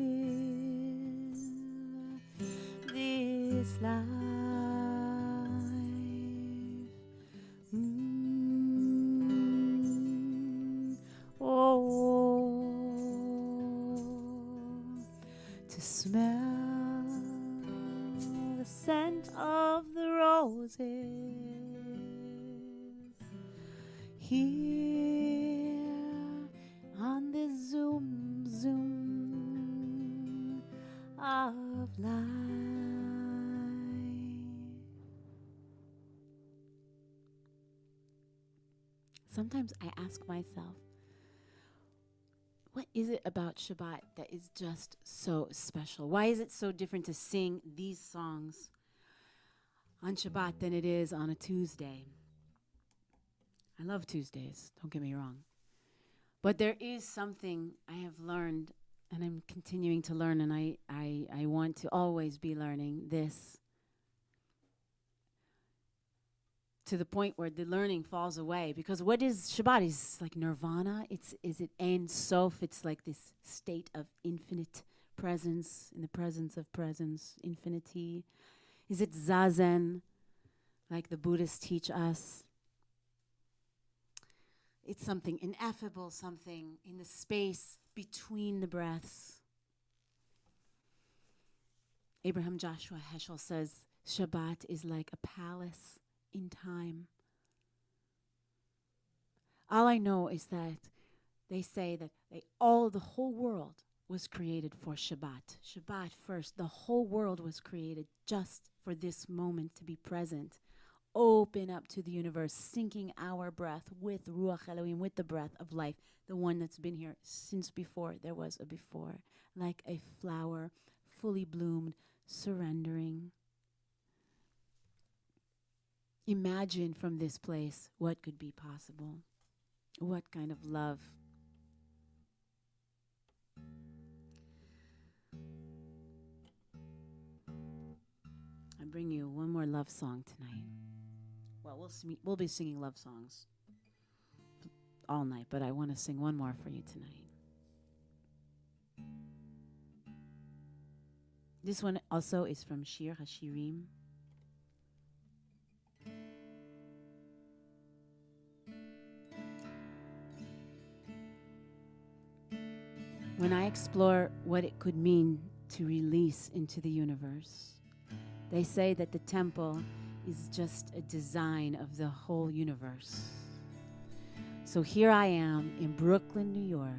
this life. To smell the scent of the roses here on this zoom of life. Sometimes I ask myself, what is it about Shabbat that is just so special? Why is it so different to sing these songs on Shabbat than it is on a Tuesday? I love Tuesdays, don't get me wrong. But there is something I have learned, and I'm continuing to learn, and I want to always be learning this, to the point where the learning falls away. Because what is Shabbat? Is like nirvana. Is it Ein Sof? It's like this state of infinite presence, in the presence of presence, infinity. Is it Zazen, like the Buddhists teach us? It's something ineffable, something in the space between the breaths. Abraham Joshua Heschel says Shabbat is like a palace in time. All I know is that they say that the whole world was created for Shabbat. Shabbat first. The whole world was created just for this moment to be present. Open up to the universe, syncing our breath with Ruach Elohim, with the breath of life, the one that's been here since before there was a before, like a flower, fully bloomed, surrendering. Imagine from this place what could be possible. What kind of love. I bring you one more love song tonight. Well, we'll be singing love songs all night, but I want to sing one more for you tonight. This one also is from Shir HaShirim. When I explore what it could mean to release into the universe, they say that the temple is just a design of the whole universe. So here I am in Brooklyn, New York,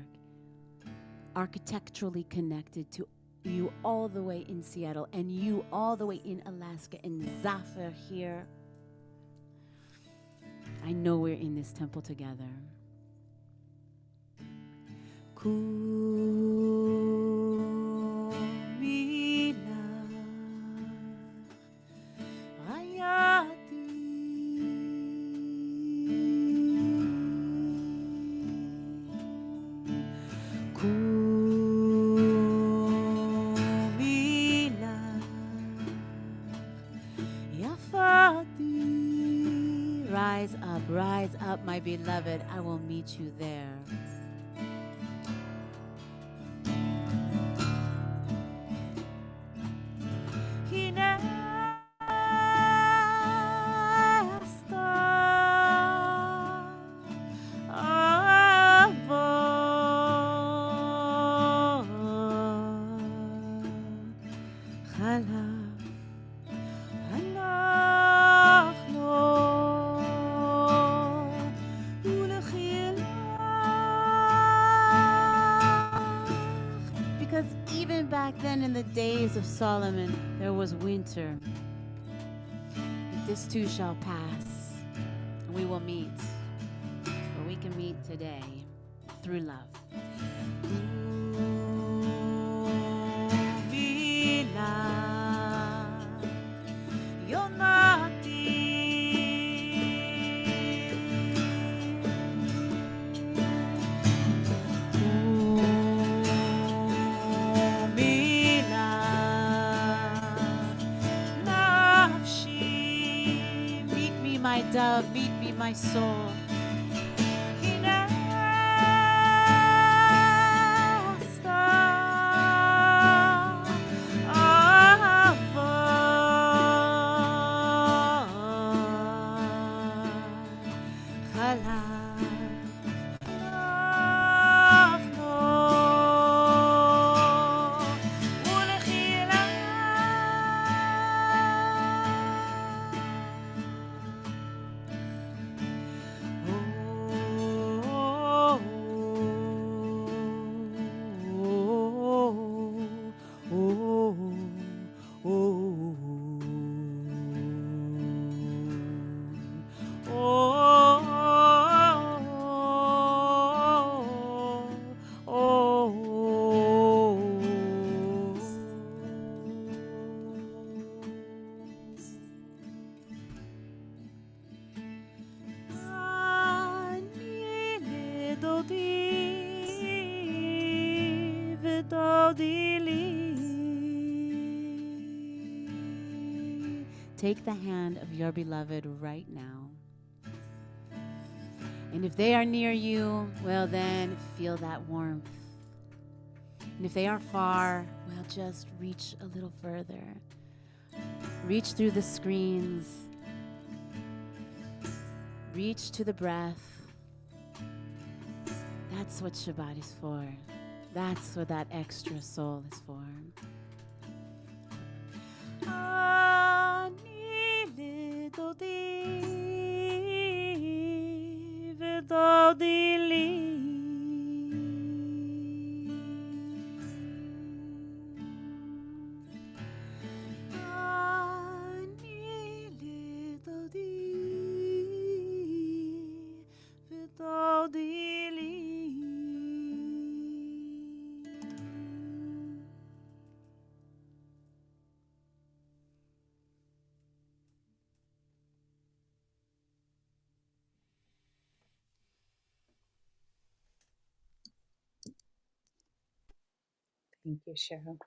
architecturally connected to you all the way in Seattle and you all the way in Alaska and Zafir here. I know we're in this temple together. Rise up, my beloved, I will meet you there. Days of Solomon, there was winter. But this too shall pass, and we will meet. today through love. You're not meet me, my dove, meet me, my soul. Take the hand of your beloved right now. And if they are near you, well then feel that warmth. And if they are far, well just reach a little further. Reach through the screens. Reach to the breath. That's what Shabbat is for. That's what that extra soul is for. Thank you, Cheryl.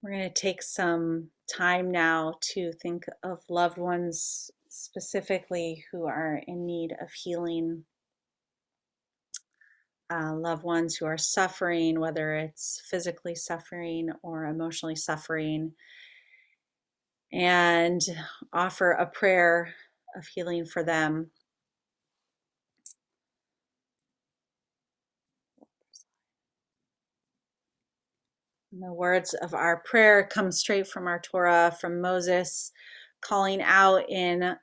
We're going to take some time now to think of loved ones specifically who are in need of healing. Loved ones who are suffering, whether it's physically suffering or emotionally suffering, and offer a prayer of healing for them. And the words of our prayer come straight from our Torah, from Moses, calling out in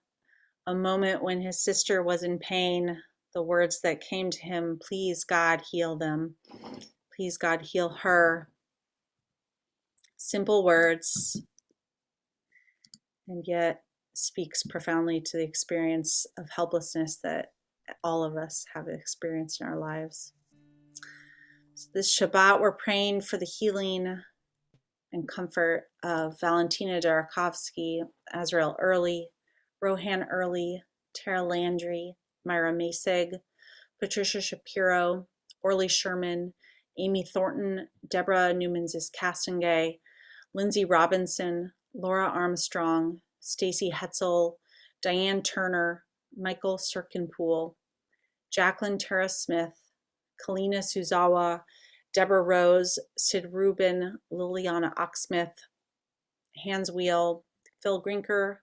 a moment when his sister was in pain, the words that came to him, "Please, God, heal them. Please, God, heal her." Simple words, and yet speaks profoundly to the experience of helplessness that all of us have experienced in our lives. So this Shabbat, we're praying for the healing and comfort of Valentina Darakovsky, Azrael Early, Rohan Early, Tara Landry, Myra Masig, Patricia Shapiro, Orly Sherman, Amy Thornton, Deborah Newman-Castangay, Lindsay Robinson, Laura Armstrong, Stacy Hetzel, Diane Turner, Michael Sirkinpool, Jacqueline Tara Smith, Kalina Suzawa, Deborah Rose, Sid Rubin, Liliana Oxsmith, Hans Wheel, Phil Grinker,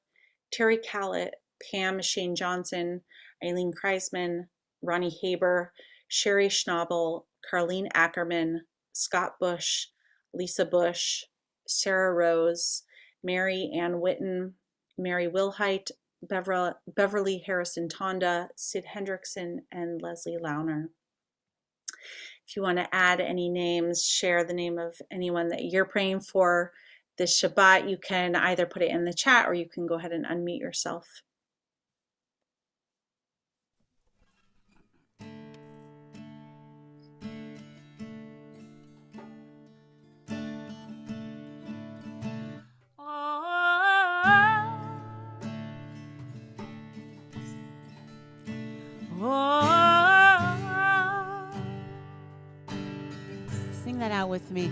Terry Callett, Pam Shane Johnson, Eileen Kreisman, Ronnie Haber, Sherry Schnabel, Carlene Ackerman, Scott Bush, Lisa Bush, Sarah Rose, Mary Ann Witten, Mary Wilhite, Beverly Harrison Tonda, Sid Hendrickson, and Leslie Launer. If you want to add any names, share the name of anyone that you're praying for, this Shabbat, you can either put it in the chat or you can go ahead and unmute yourself. Sing that out with me.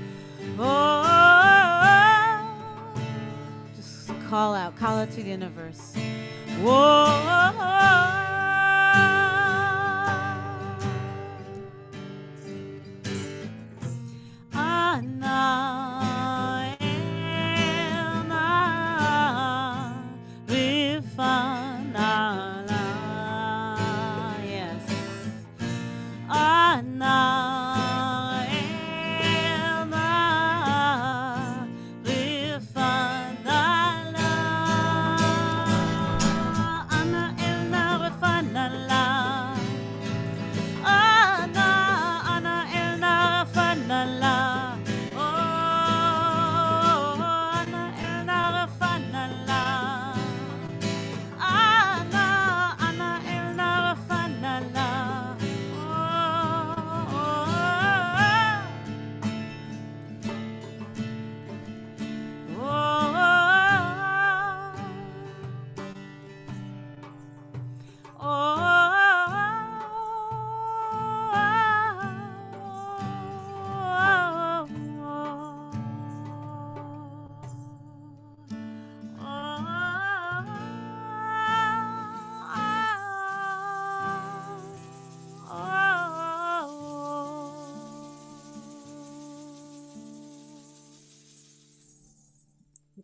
Just call out to the universe.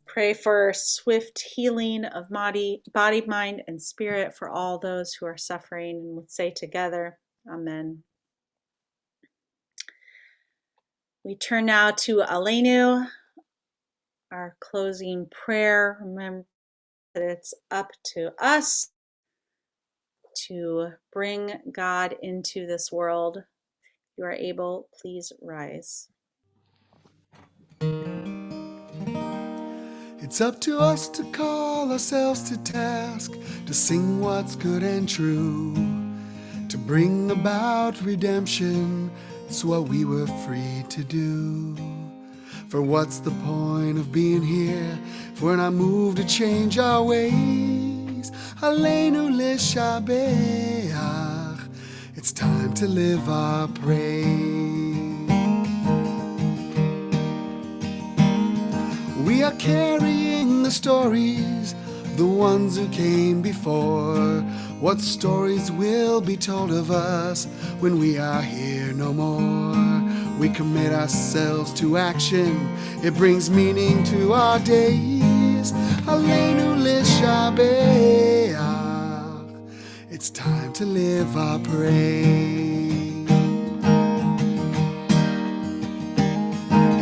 Pray for swift healing of body, mind, and spirit for all those who are suffering. And let's say together, Amen. We turn now to Aleinu, our closing prayer. Remember that it's up to us to bring God into this world. If you are able, please rise. It's up to us to call ourselves to task, to sing what's good and true, to bring about redemption. It's what we were free to do. For what's the point of being here if we're not moved to change our ways? Aleinu l'shabeach. It's time to live our praise. We are carrying the stories of the ones who came before. What stories will be told of us when we are here no more? We commit ourselves to action. It brings meaning to our days. Aleinu l'shabeach. It's time to live our praise.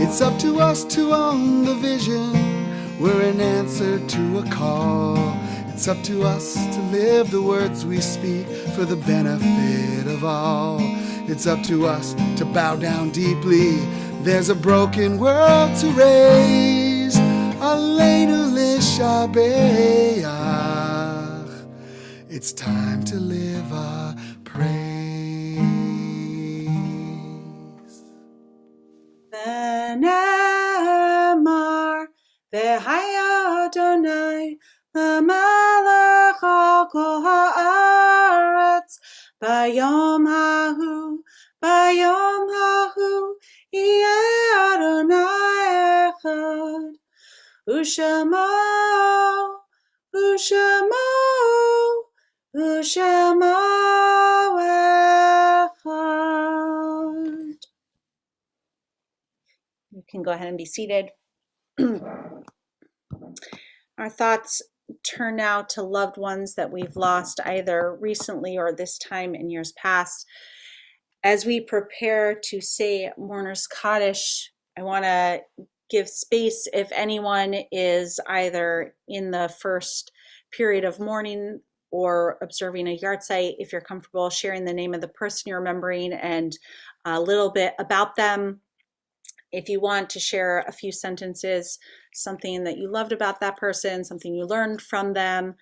It's up to us to own the vision. We're an answer to a call. It's up to us to live the words we speak for the benefit of all. It's up to us to bow down deeply. There's a broken world to raise. Aleinu l'shabeach. It's time to live our praise. V'nemar v'haya Adonai l'melech al kol haaretz bayom hahu yeh Adonai echad u'shemo echad. You can go ahead and be seated. Our thoughts turn now to loved ones that we've lost either recently or this time in years past. As we prepare to say Mourner's Kaddish, I want to give space if anyone is either in the first period of mourning or observing a yahrzeit, if you're comfortable sharing the name of the person you're remembering and a little bit about them. If you want to share a few sentences, something that you loved about that person, something you learned from them,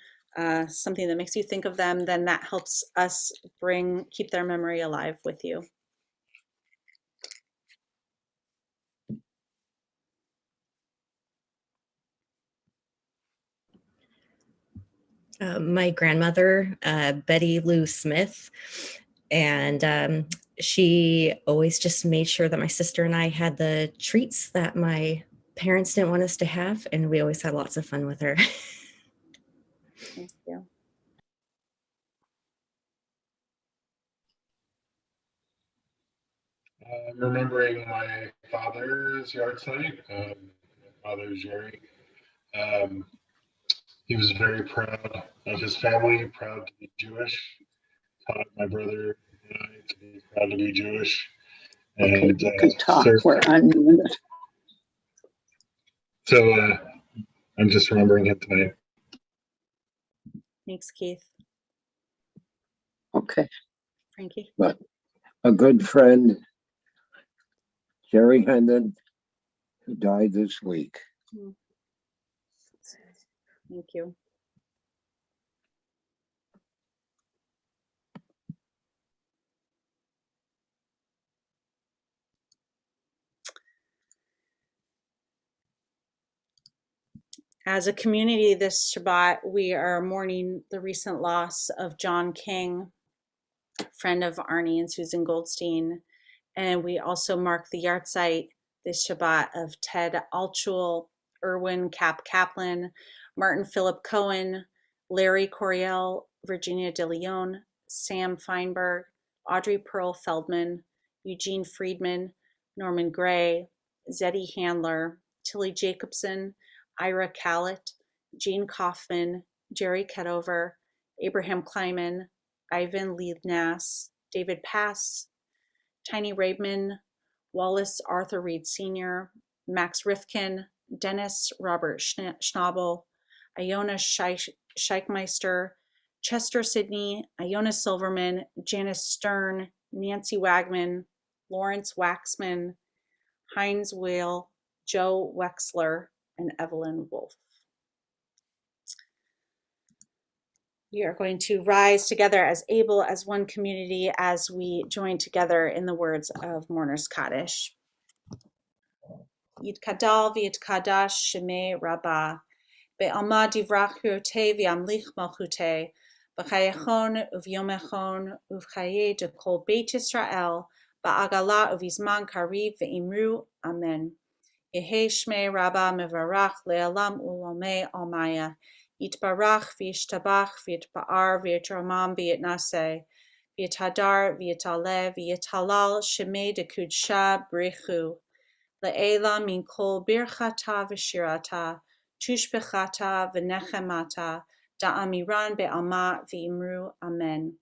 something that makes you think of them, then that helps us keep their memory alive with you. My grandmother, Betty Lou Smith, and she always just made sure that my sister and I had the treats that my parents didn't want us to have, and we always had lots of fun with her. Thank you. I'm remembering my father's yard site. My father's Jerry. He was very proud of his family, proud to be Jewish. Taught my brother and I to be proud to be Jewish. Okay, And you can talk served. where I'm muted. So I'm just remembering him tonight. Thanks, Keith. Okay. Frankie? But a good friend, Jerry Hendon, who died this week. Thank you. As a community this Shabbat, we are mourning the recent loss of John King, friend of Arnie and Susan Goldstein. And we also mark the yahrzeit this Shabbat of Ted Altshuler, Erwin Kaplan, Martin Phillip Cohen, Larry Coryell, Virginia de Leon, Sam Feinberg, Audrey Pearl Feldman, Eugene Friedman, Norman Gray, Zeddy Handler, Tilly Jacobson, Ira Callett, Jean Kaufman, Jerry Ketover, Abraham Kleiman, Ivan Liebnas, David Pass, Tiny Raibman, Wallace Arthur Reed Sr., Max Rifkin, Dennis Robert Schnabel, Iona Scheichmeister, Chester Sidney, Iona Silverman, Janice Stern, Nancy Wagman, Lawrence Waxman, Heinz Whale, Joe Wexler, and Evelyn Wolf. We are going to rise together as able as one community as we join together in the words of Mourner's Kaddish. Yitkadal v'yitkadash shemei Rabbah, be'alma divrach hirotei v'amlich malchutei, b'chayachon uv'yomechon uv'chayei de kol Beit Yisrael, ba'agala uv'izman kariv ve'imru, amen. Yehei shmei Rabbah mevarach le'alam u'lamei almaya, Yitbarach v'yishtabach v'yitba'ar v'yitramam v'yitnaseh, v'yitadar v'yitaleh v'yitalal shemei de kudsha b'rechu, le'ela min kol birchata v'shirata, tushbechata v'nechemata, da'amiran be'alma v'imru, amen.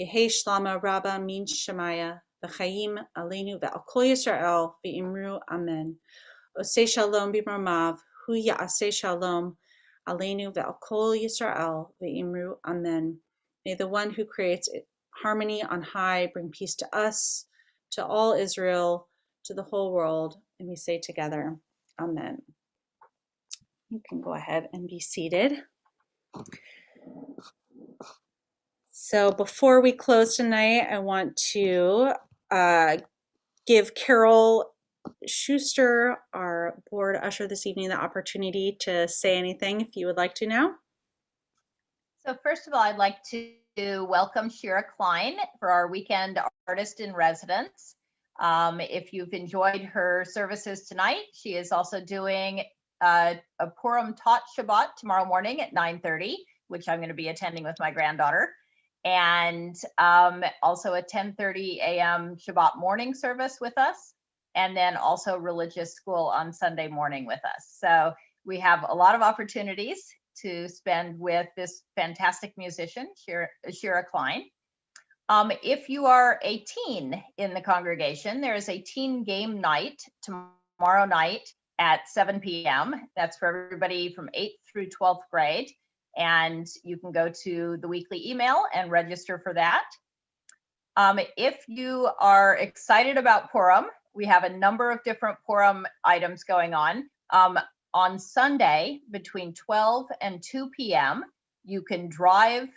Yehei shlama Rabbah min shemaya, v'chayim aleinu ve'al kol Yisrael v'imru, amen. Oseh shalom b'marmav, hu ya'aseh shalom, Aleinu ve'al kol Yisrael ve'imru, amen. May the one who creates harmony on high bring peace to us, to all Israel, to the whole world. And we say together, amen. You can go ahead and be seated. So before we close tonight, I want to give Carol Schuster, our board usher this evening, the opportunity to say anything if you would like to now. So first of all, I'd like to welcome Shira Klein for our weekend artist in residence. If you've enjoyed her services tonight, she is also doing a Purim taught Shabbat tomorrow morning at 9:30, which I'm going to be attending with my granddaughter, and also a 10:30 a.m. Shabbat morning service with us, and then also religious school on Sunday morning with us. So we have a lot of opportunities to spend with this fantastic musician, Shira Klein. If you are a teen in the congregation, there is a teen game night tomorrow night at 7 p.m. That's for everybody from 8th through 12th grade. And you can go to the weekly email and register for that. If you are excited about Purim, we have a number of different Purim items going on. On Sunday, between 12 and 2 p.m., you can drive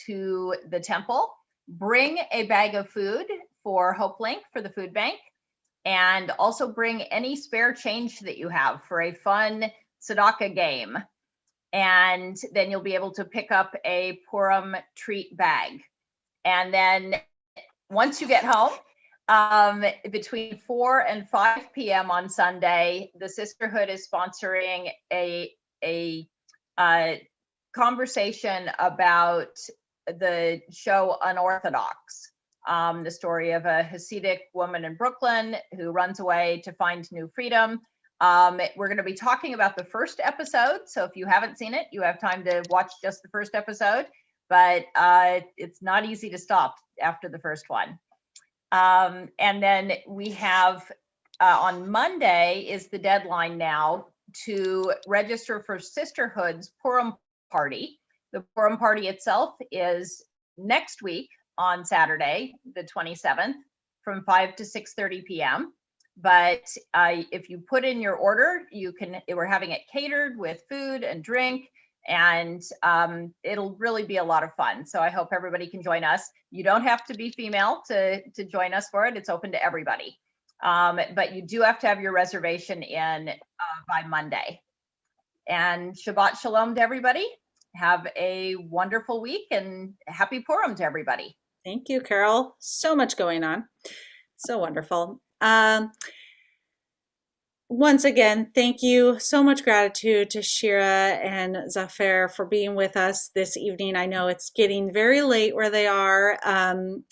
to the temple, bring a bag of food for Hope Link, for the food bank, and also bring any spare change that you have for a fun tzedakah game. And then you'll be able to pick up a Purim treat bag. And then once you get home, between 4 and 5 p.m. on Sunday, the Sisterhood is sponsoring a conversation about the show Unorthodox, the story of a Hasidic woman in Brooklyn who runs away to find new freedom. We're going to be talking about the first episode. So if you haven't seen it, you have time to watch just the first episode, but it's not easy to stop after the first one. And then we have on Monday is the deadline now to register for Sisterhood's Purim party. The Purim party itself is next week on Saturday, the 27th, from 5 to 6:30 p.m. But if you put in your order, we're having it catered with food and drink, and it'll really be a lot of fun. So I hope everybody can join us. You don't have to be female to join us for it. It's open to everybody. But you do have to have your reservation in by Monday. And Shabbat Shalom to everybody. Have a wonderful week and happy Purim to everybody. Thank you, Carol. So much going on. So wonderful. Once again, thank you. So much gratitude to Shira and Zafer for being with us this evening. I know it's getting very late where they are.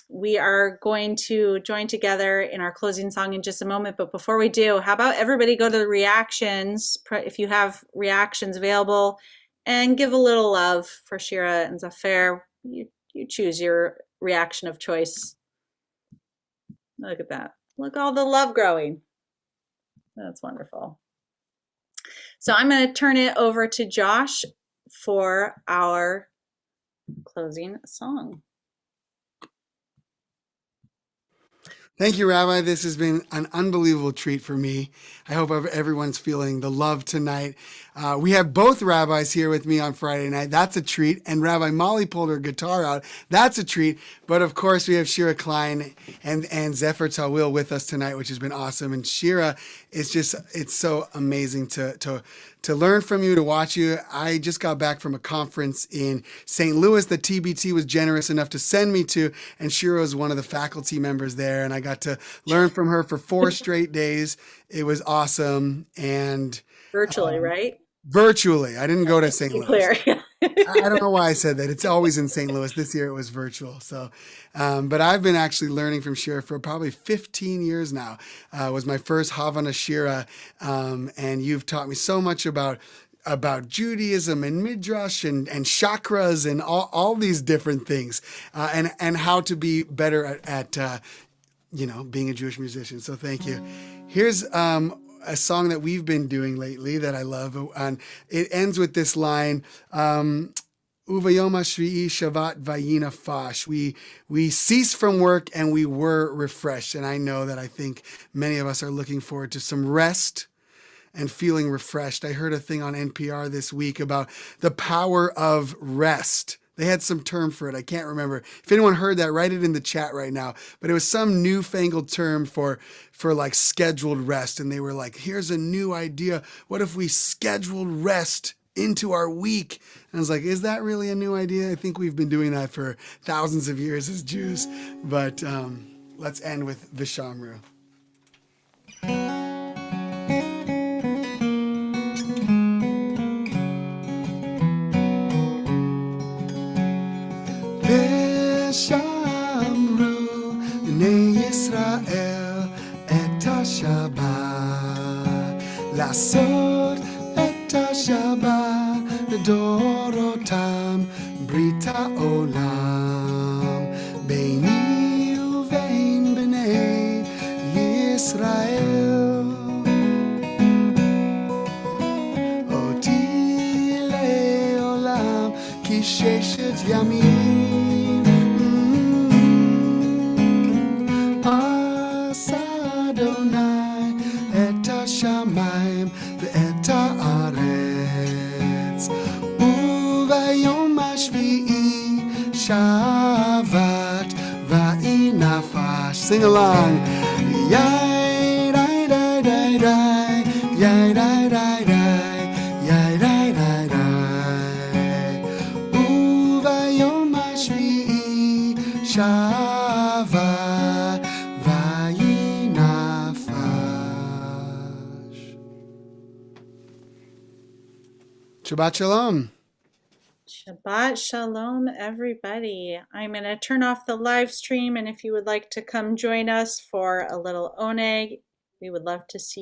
We are going to join together in our closing song in just a moment. But before we do, how about everybody go to the reactions, if you have reactions available, and give a little love for Shira and Zafer. You choose your reaction of choice. Look at that. Look, all the love growing. That's wonderful. So I'm going to turn it over to Josh for our closing song. Thank you, Rabbi. This has been an unbelievable treat for me. I hope everyone's feeling the love tonight. We have both rabbis here with me on Friday night. That's a treat. And Rabbi Molly pulled her guitar out. That's a treat. But of course, we have Shira Klein and Zephyr Tawil with us tonight, which has been awesome. And Shira, it's so amazing to learn from you, to watch you. I just got back from a conference in St. Louis that TBT was generous enough to send me to, and Shira was one of the faculty members there, and I got to learn from her for 4 straight days. It was awesome. And virtually, right? Virtually. I didn't go to St. Louis. Clear. I don't know why I said that. It's always in St. Louis. This year it was virtual. So, but I've been actually learning from Shira for probably 15 years now. Was my first Havana Shira. And you've taught me so much about Judaism and Midrash and chakras and all these different things, and how to be better at being a Jewish musician. So thank you. Here's a song that we've been doing lately that I love. And it ends with this line, Uvayom Shvi'i Shavat Vayina Fash. We ceased from work and we were refreshed. And I know that I think many of us are looking forward to some rest and feeling refreshed. I heard a thing on NPR this week about the power of rest. They had some term for it. I can't remember. If anyone heard that, write it in the chat right now. But it was some newfangled term for like scheduled rest. And they were like, here's a new idea. What if we scheduled rest into our week? And I was like, is that really a new idea? I think we've been doing that for thousands of years as Jews. But let's end with Vishamru. Vishamru bnei Yisrael et ha-Shabbat לעשות את השבת לדורותם ברית העולם ביני ובין בני ישראל אותי לעולם כי ששת ימים עשה אדוני השביעי שבת ויהי נפש. Sing along. Yay, die, die, die, die. Yay, die, die, die. Yay, die, die, die. וביום השביעי שבת ויהי נפש. Shabbat Shalom. Shabbat Shalom, everybody. I'm going to turn off the live stream, and if you would like to come join us for a little oneg, we would love to see you.